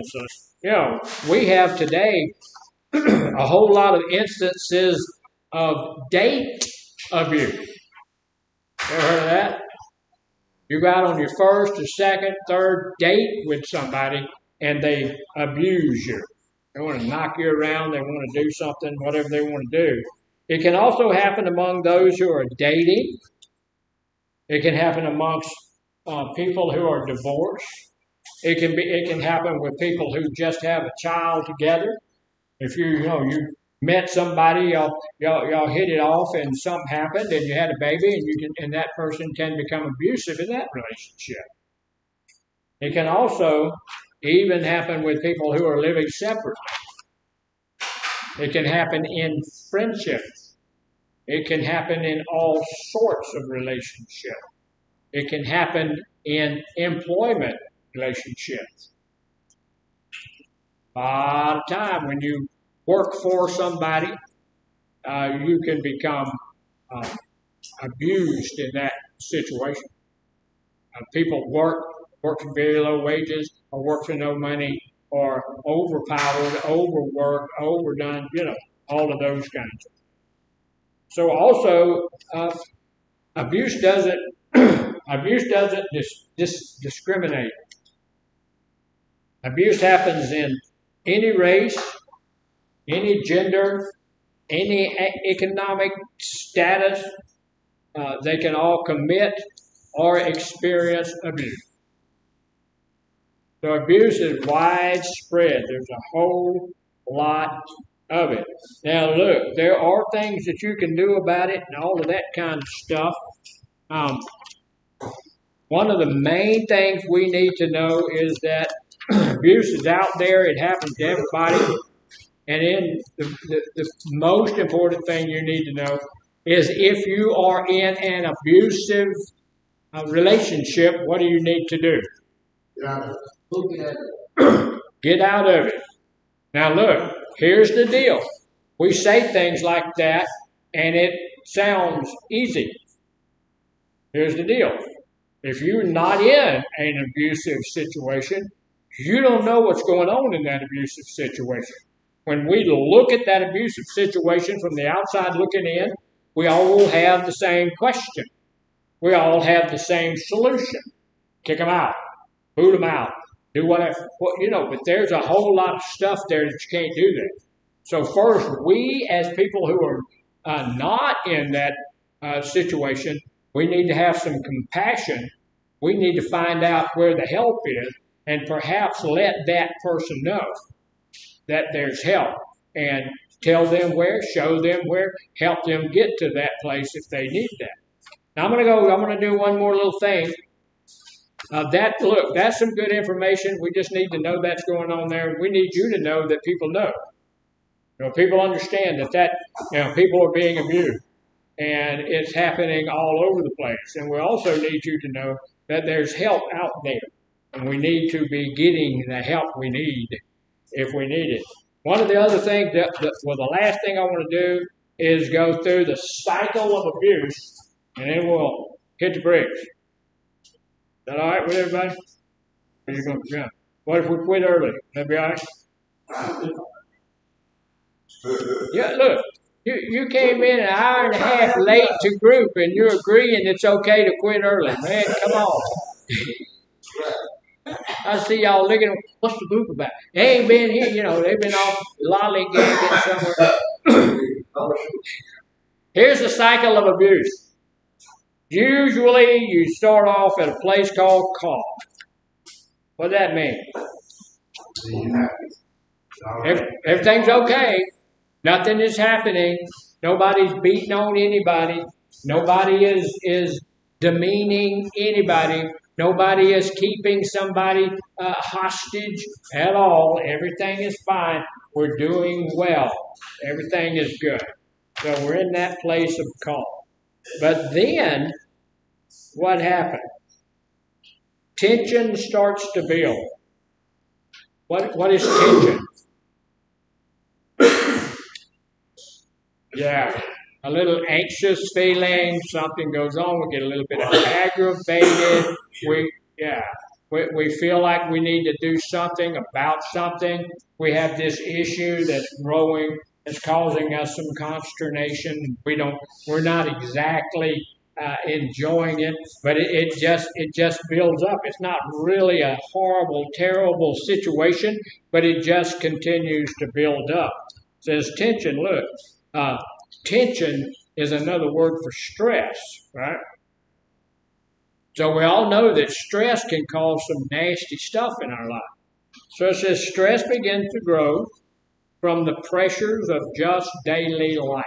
We have today a whole lot of instances of date abuse. Ever heard of that? You go out on your first or second, third date with somebody and they abuse you. They want to knock you around. They want to do something, whatever they want to do. It can also happen among those who are dating. It can happen amongst people who are divorced. It can happen with people who just have a child together. If you met somebody, y'all hit it off, and something happened, and you had a baby, and that person can become abusive in that relationship. It can also even happen with people who are living separately. It can happen in friendships. It can happen in all sorts of relationships. It can happen in employment relationships. A lot of time when you work for somebody, you can become abused in that situation. People work for very low wages, or work for no money, or overpowered, overworked, overdone, all of those kinds of things. So also, abuse doesn't discriminate. Abuse happens in any race, any gender, any economic status. They can all commit or experience abuse. So abuse is widespread. There's a whole lot of it. Now look, there are things that you can do about it and all of that kind of stuff. One of the main things we need to know is that abuse is out there. It happens to everybody. And then the most important thing you need to know is if you are in an abusive relationship, what do you need to do? Get out of it. Now look, here's the deal. We say things like that and it sounds easy. Here's the deal. If you're not in an abusive situation, you don't know what's going on in that abusive situation. When we look at that abusive situation from the outside looking in, we all have the same question. We all have the same solution. Kick them out. Boot them out. Do whatever. But there's a whole lot of stuff there that you can't do that. So first, we as people who are not in that situation, we need to have some compassion. We need to find out where the help is and perhaps let that person know that there's help and tell them where, show them where, help them get to that place if they need that. Now I'm going to do one more little thing. That's some good information. We just need to know that's going on there. We need you to know that people know. People understand that people are being abused. And it's happening all over the place. And we also need you to know that there's help out there. And we need to be getting the help we need if we need it. One of the other things, the last thing I want to do is go through the cycle of abuse, and then we'll hit the brakes. Is that all right with everybody? Or you going to jump? What if we quit early? That be all right? Yeah, look. You came in an hour and a half late to group, and you're agreeing it's okay to quit early. Man, come on. I see y'all looking, what's the group about? They ain't been here, they've been off lollygagging somewhere. Here's the cycle of abuse. Usually, you start off at a place called calm. What does that mean? Everything's okay. Nothing is happening. Nobody's beating on anybody. Nobody is demeaning anybody. Nobody is keeping somebody hostage at all. Everything is fine. We're doing well. Everything is good. So we're in that place of calm. But then, what happens? Tension starts to build. What is tension? Yeah, a little anxious feeling, something goes on, we get a little bit aggravated, we feel like we need to do something about something, we have this issue that's growing, it's causing us some consternation, we're not exactly enjoying it, but it just builds up. It's not really a horrible, terrible situation, but it just continues to build up. It says tension, look. Tension is another word for stress, right? So we all know that stress can cause some nasty stuff in our life. So it says stress begins to grow from the pressures of just daily life.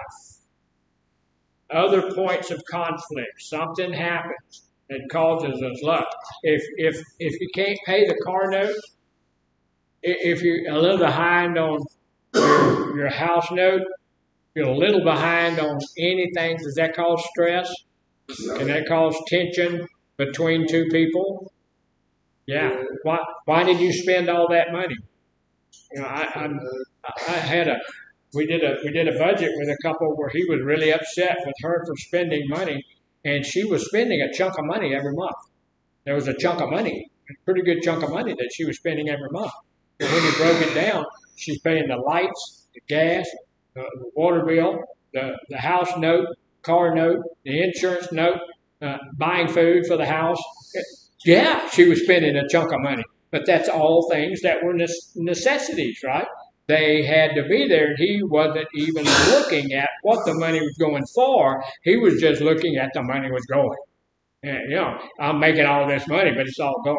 Other points of conflict, something happens that causes us luck. If you can't pay the car note, if you're a little behind on your house note, you're a little behind on anything, does that cause stress? Can that cause tension between two people? Yeah. Why did you spend all that money? We did a budget with a couple where he was really upset with her for spending money, and she was spending a chunk of money every month. There was a chunk of money, a pretty good chunk of money that she was spending every month. And when you broke it down, she's paying the lights, the gas, the water bill, the house note, car note, the insurance note, buying food for the house. Yeah, she was spending a chunk of money. But that's all things that were necessities, right? They had to be there. He wasn't even looking at what the money was going for. He was just looking at the money was going. And, I'm making all this money, but it's all going.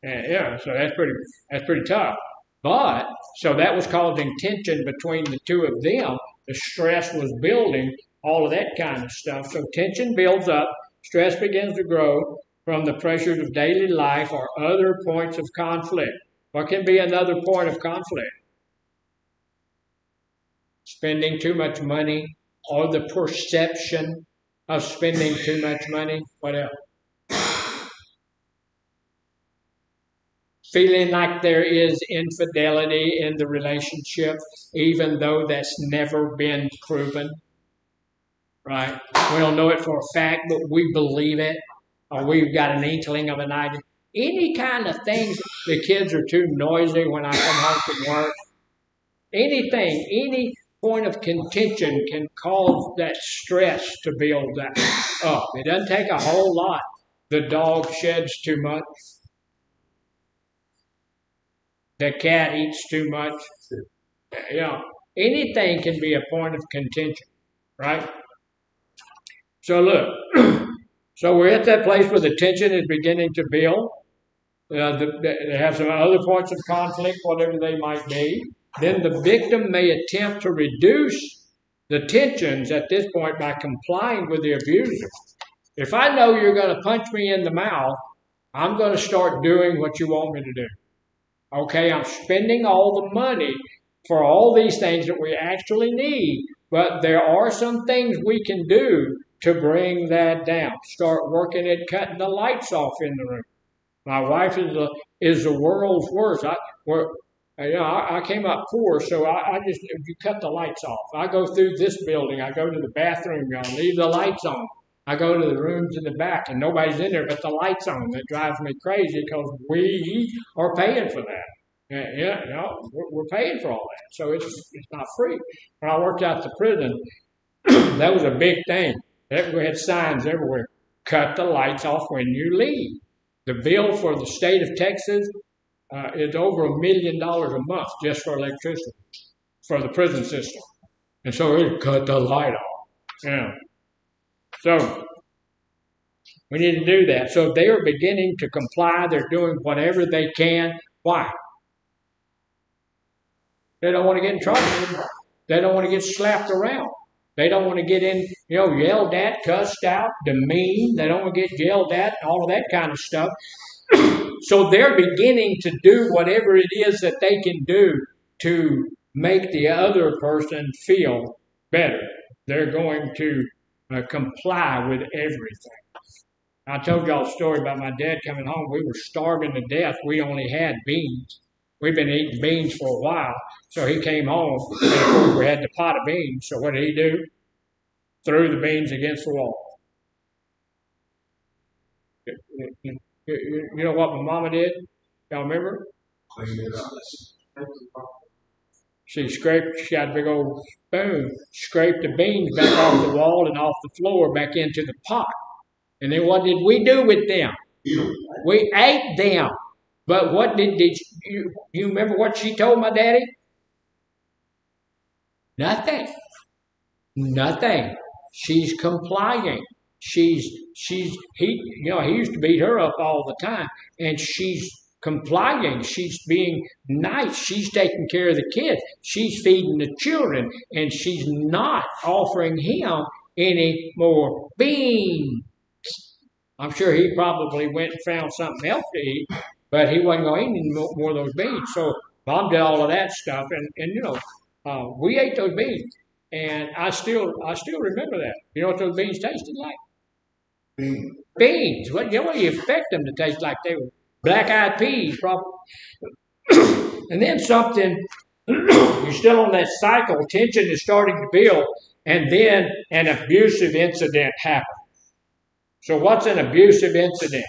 And, so that's pretty tough. But, so that was causing tension between the two of them. The stress was building, all of that kind of stuff. So tension builds up, stress begins to grow from the pressures of daily life or other points of conflict. What can be another point of conflict? Spending too much money or the perception of spending too much money. What else? Feeling like there is infidelity in the relationship, even though that's never been proven. Right? We don't know it for a fact, but we believe it, or we've got an inkling of an idea. Any kind of things, the kids are too noisy when I come home from work. Anything, any point of contention can cause that stress to build up. It doesn't take a whole lot. The dog sheds too much. The cat eats too much. Anything can be a point of contention, right? So look, so we're at that place where the tension is beginning to build. They have some other points of conflict, whatever they might be. then the victim may attempt to reduce the tensions at this point by complying with the abuser. If I know you're going to punch me in the mouth, I'm going to start doing what you want me to do. Okay, I'm spending all the money for all these things that we actually need, but there are some things we can do to bring that down. Start working at cutting the lights off in the room. My wife is the world's worst. I came up poor, so I just, you cut the lights off. I go through this building. I go to the bathroom, y'all, leave the lights on. I go to the rooms in the back, and nobody's in there but the lights on. That drives me crazy because we are paying for that. We're paying for all that, so it's not free. When I worked out the prison, that was a big thing. We had signs everywhere. Cut the lights off when you leave. The bill for the state of Texas is over $1 million a month just for electricity for the prison system. And so it cut the light off. Yeah. So we need to do that. So they are beginning to comply. They're doing whatever they can. Why? They don't want to get in trouble. They don't want to get slapped around. They don't want to get yelled at, cussed out, demeaned. They don't want to get yelled at, all of that kind of stuff. So they're beginning to do whatever it is that they can do to make the other person feel better. They're going to comply with everything. I told y'all a story about my dad coming home. We were starving to death. We only had beans. We've been eating beans for a while. So he came home, and of course we had the pot of beans. So what did he do? Threw the beans against the wall. You know what my mama did? Y'all remember? She got a big old spoon, scraped the beans back off the wall and off the floor back into the pot. And then what did we do with them? We ate them. But what did you remember what she told my daddy? Nothing. She's complying. He used to beat her up all the time, and she's complying. She's being nice. She's taking care of the kids. She's feeding the children, and she's not offering him any more beans. I'm sure he probably went and found something else to eat, but he wasn't going to eat any more of those beans. So Mom did all of that stuff, and we ate those beans, and I still remember that. You know what those beans tasted like? Beans. What do you expect them to taste like? They were black-eyed peas, probably. And then something, you're still on that cycle. Tension is starting to build, and then an abusive incident happens. So what's an abusive incident?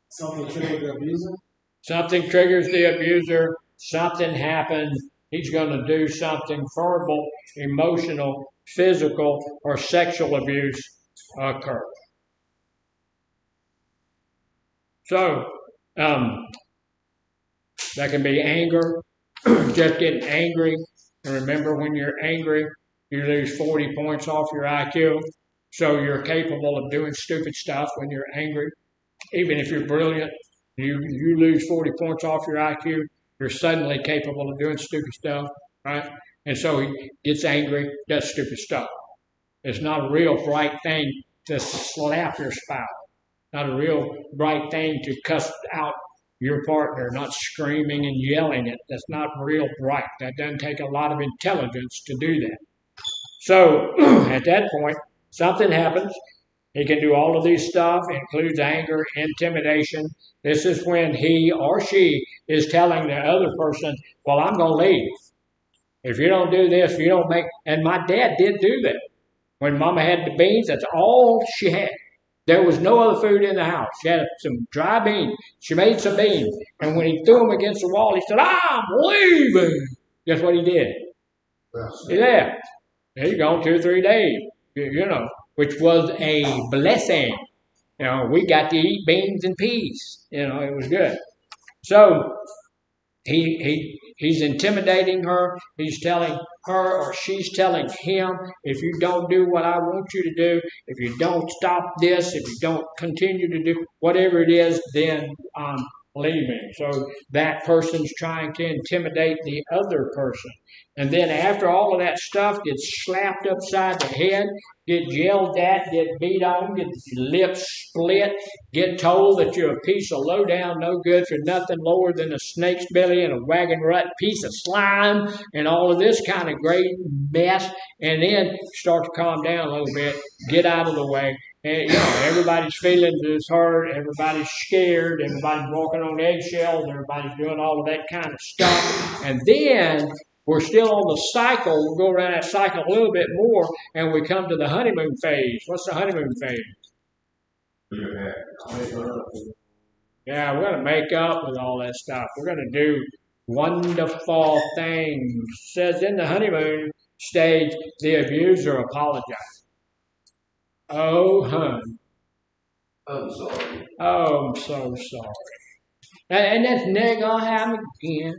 Something triggers the abuser. Something triggers the abuser. Something happens. He's going to do something verbal, emotional, physical, or sexual abuse occur. So that can be anger, just getting angry. And remember, when you're angry, you lose 40 points off your IQ. So you're capable of doing stupid stuff when you're angry. Even if you're brilliant, you lose 40 points off your IQ. You're suddenly capable of doing stupid stuff, right? And so he gets angry, does stupid stuff. It's not a real bright thing to slap your spouse. Not a real bright thing to cuss out your partner, not screaming and yelling it. That's not real bright. That doesn't take a lot of intelligence to do that. So at that point, something happens. He can do all of these stuff, includes anger, intimidation. This is when he or she is telling the other person, well, I'm going to leave. If you don't do this, you don't make... And my dad did do that. When Mama had the beans, that's all she had. There was no other food in the house. She had some dry beans. She made some beans. And when he threw them against the wall, he said, I'm leaving. Guess what he did? He left. He's gone 2 or 3 days, which was a blessing. We got to eat beans and peas. It was good. So he's intimidating her. He's telling her, or she's telling him, if you don't do what I want you to do, if you don't stop this, if you don't continue to do whatever it is, then leaving. So that person's trying to intimidate the other person. And then after all of that stuff gets slapped upside the head, get yelled at, get beat on, get your lips split, get told that you're a piece of low down, no good for nothing lower than a snake's belly and a wagon rut piece of slime and all of this kind of great mess, and then start to calm down a little bit, get out of the way. And, everybody's feelings is hurt, everybody's scared, everybody's walking on eggshells, everybody's doing all of that kind of stuff. And then we're still on the cycle. We'll go around that cycle a little bit more, and we come to the honeymoon phase. What's the honeymoon phase? Yeah, we're going to make up with all that stuff. We're going to do wonderful things. It says in the honeymoon stage, the abuser apologizes. Oh, hun. I'm sorry. Oh, I'm so sorry. And that's never going to happen again.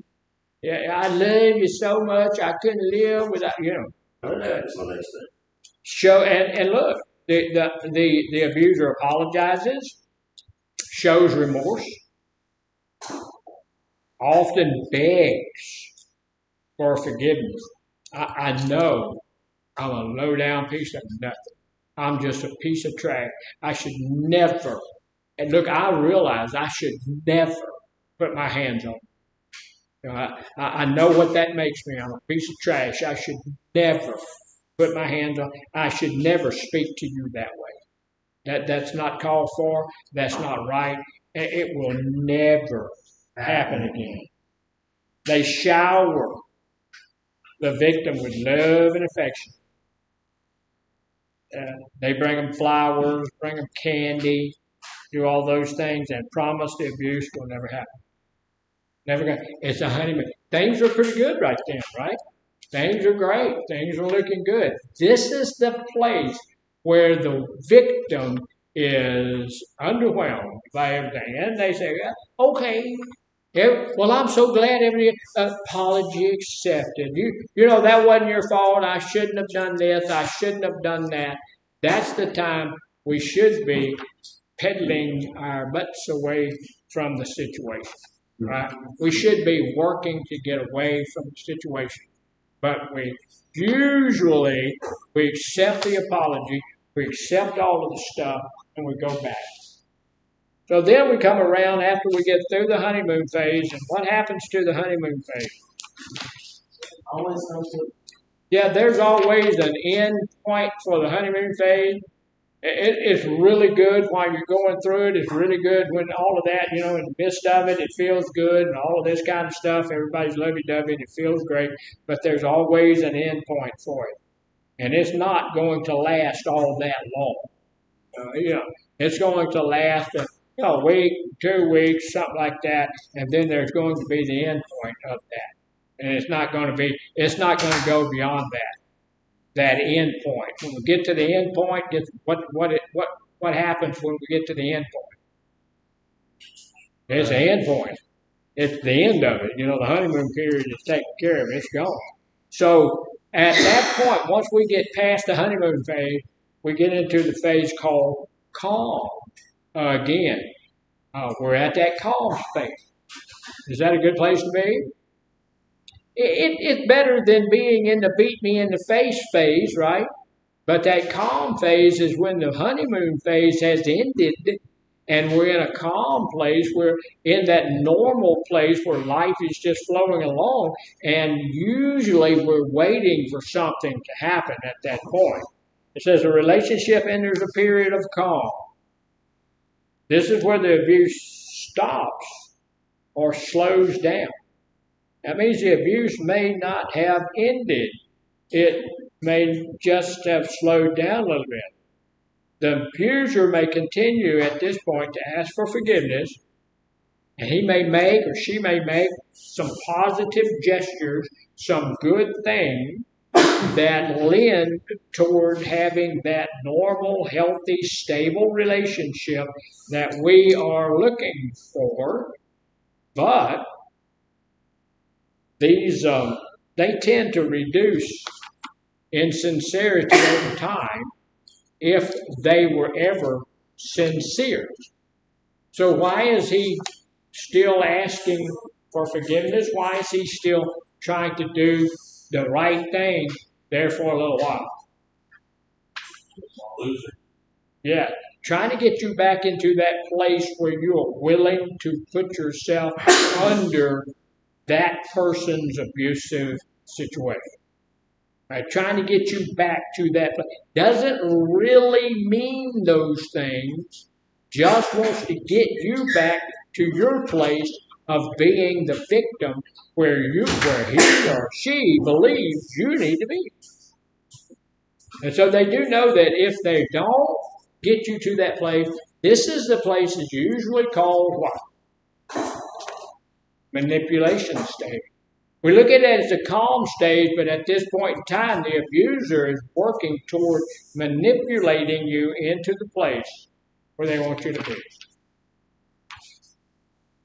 Yeah, I love you so much, I couldn't live without, That's the next thing. Show, and look, the abuser apologizes, shows remorse, often begs for forgiveness. I know I'm a low-down piece of nothing. I'm just a piece of trash. I should never, and look, I realize I should never put my hands on it. I know what that makes me. I'm a piece of trash. I should never put my hands on. I should never speak to you that way. That's not called for. That's not right. It will never happen again. They shower the victim with love and affection. They bring them flowers, bring them candy, do all those things, and promise the abuse will never happen. Never going. It's a honeymoon. Things are pretty good right then, right? Things are great. Things are looking good. This is the place where the victim is underwhelmed by everything. And they say, okay. Well, I'm so glad every apology accepted. That wasn't your fault. I shouldn't have done this. I shouldn't have done that. That's the time we should be peddling our butts away from the situation. Right? We should be working to get away from the situation. But we accept the apology, we accept all of the stuff, and we go back. So then we come around after we get through the honeymoon phase, and what happens to the honeymoon phase? Always comes to. Yeah, there's always an end point for the honeymoon phase. It's really good while you're going through it. It's really good when all of that, in the midst of it, it feels good and all of this kind of stuff. Everybody's lovey-dovey and it feels great, but there's always an end point for it. And it's not going to last all that long. It's going to last a week, 2 weeks, something like that, and then there's going to be the end point of that. And it's not going to go beyond that end point. When we get to the end point, what happens when we get to the end point? There's the end point. It's the end of it. The honeymoon period is taken care of. It's gone. So at that point, once we get past the honeymoon phase, we get into the phase called calm. Again, we're at that calm phase. Is that a good place to be? It's better than being in the beat me in the face phase, right? But that calm phase is when the honeymoon phase has ended and we're in a calm place. We're in that normal place where life is just flowing along, and usually we're waiting for something to happen at that point. It says a relationship enters a period of calm. This is where the abuse stops or slows down. That means the abuse may not have ended. It may just have slowed down a little bit. The abuser may continue at this point to ask for forgiveness, and he may make or she may make some positive gestures, some good things that lend toward having that normal, healthy, stable relationship that we are looking for. But these, they tend to reduce in sincerity over time if they were ever sincere. So why is he still asking for forgiveness? Why is he still trying to do the right thing there for a little while? Yeah, trying to get you back into that place where you are willing to put yourself under that person's abusive situation. Right? Trying to get you back to that place. Doesn't really mean those things, just wants to get you back to your place of being the victim where he or she believes you need to be. And so they do know that if they don't get you to that place, this is the place that's usually called what? Manipulation stage. We look at it as a calm stage, but at this point in time, the abuser is working toward manipulating you into the place where they want you to be.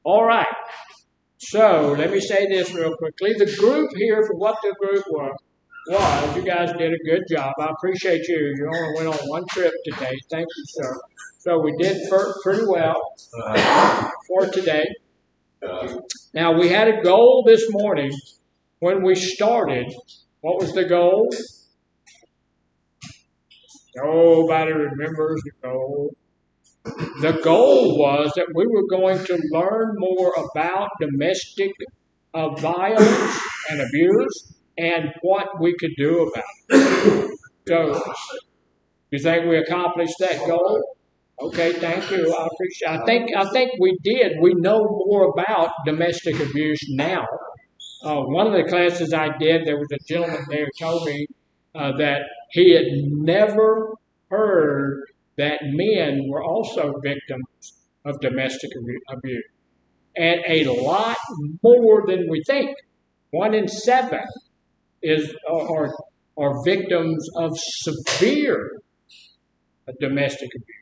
All right. So let me say this real quickly. The group here, for what the group was, you guys did a good job. I appreciate you. You only went on one trip today. Thank you, sir. So we did pretty well for today. Now, we had a goal this morning when we started. What was the goal? Nobody remembers the goal. The goal was that we were going to learn more about domestic violence and abuse and what we could do about it. So, you think we accomplished that goal? Okay, thank you. I appreciate it. I think we did. We know more about domestic abuse now. One of the classes I did, there was a gentleman there who told me that he had never heard that men were also victims of domestic abuse. And a lot more than we think. 1 in 7 are victims of severe domestic abuse.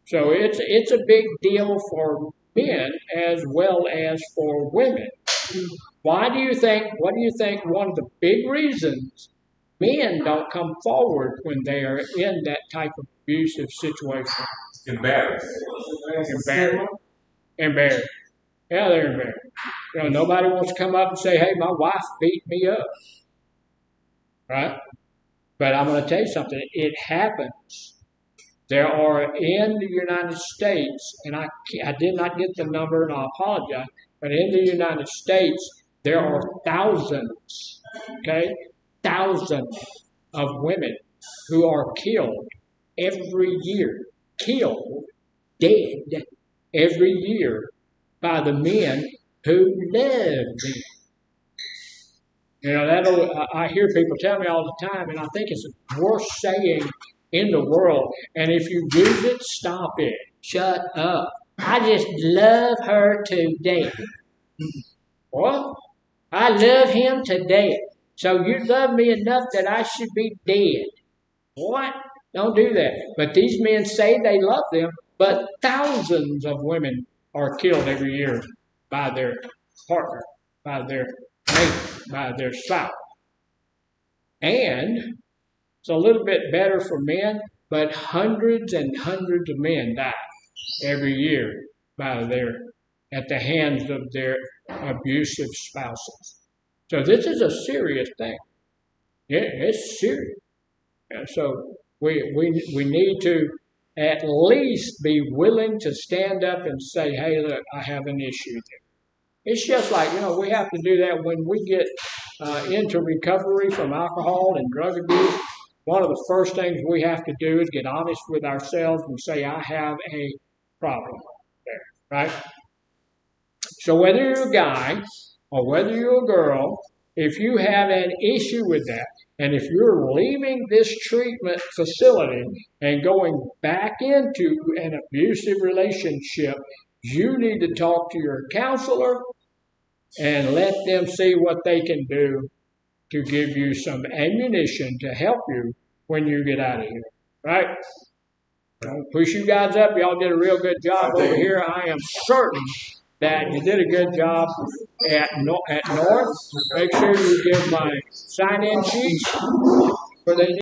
So it's a big deal for men as well as for women. What do you think one of the big reasons men don't come forward when they are in that type of abusive situation? Embarrassed. Embarrassed. Yeah, they're embarrassed. Nobody wants to come up and say, hey, my wife beat me up. Right? But I'm going to tell you something. It happens. There are in the United States, and I did not get the number, and I apologize, but in the United States, there are thousands of women who are killed every year, dead every year by the men who love them. I hear people tell me all the time, and I think it's the worst saying in the world. And if you use it, stop it. Shut up. I just love her to death. What? I love him to death. So you love me enough that I should be dead. What? Don't do that. But these men say they love them, but thousands of women are killed every year by their partner, by their mate, by their spouse. And it's a little bit better for men, but hundreds and hundreds of men die every year at the hands of their abusive spouses. So this is a serious thing. Yeah, it's serious. And so we need to at least be willing to stand up and say, hey, look, I have an issue there. It's just like, we have to do that when we get into recovery from alcohol and drug abuse. One of the first things we have to do is get honest with ourselves and say, I have a problem there, right? So whether you're a guy or whether you're a girl, if you have an issue with that, and if you're leaving this treatment facility and going back into an abusive relationship, you need to talk to your counselor and let them see what they can do to give you some ammunition to help you when you get out of here, right? Don't push you guys up. Y'all did a real good job over here. I am certain that you did a good job at North. Make sure you give my sign-in sheets for the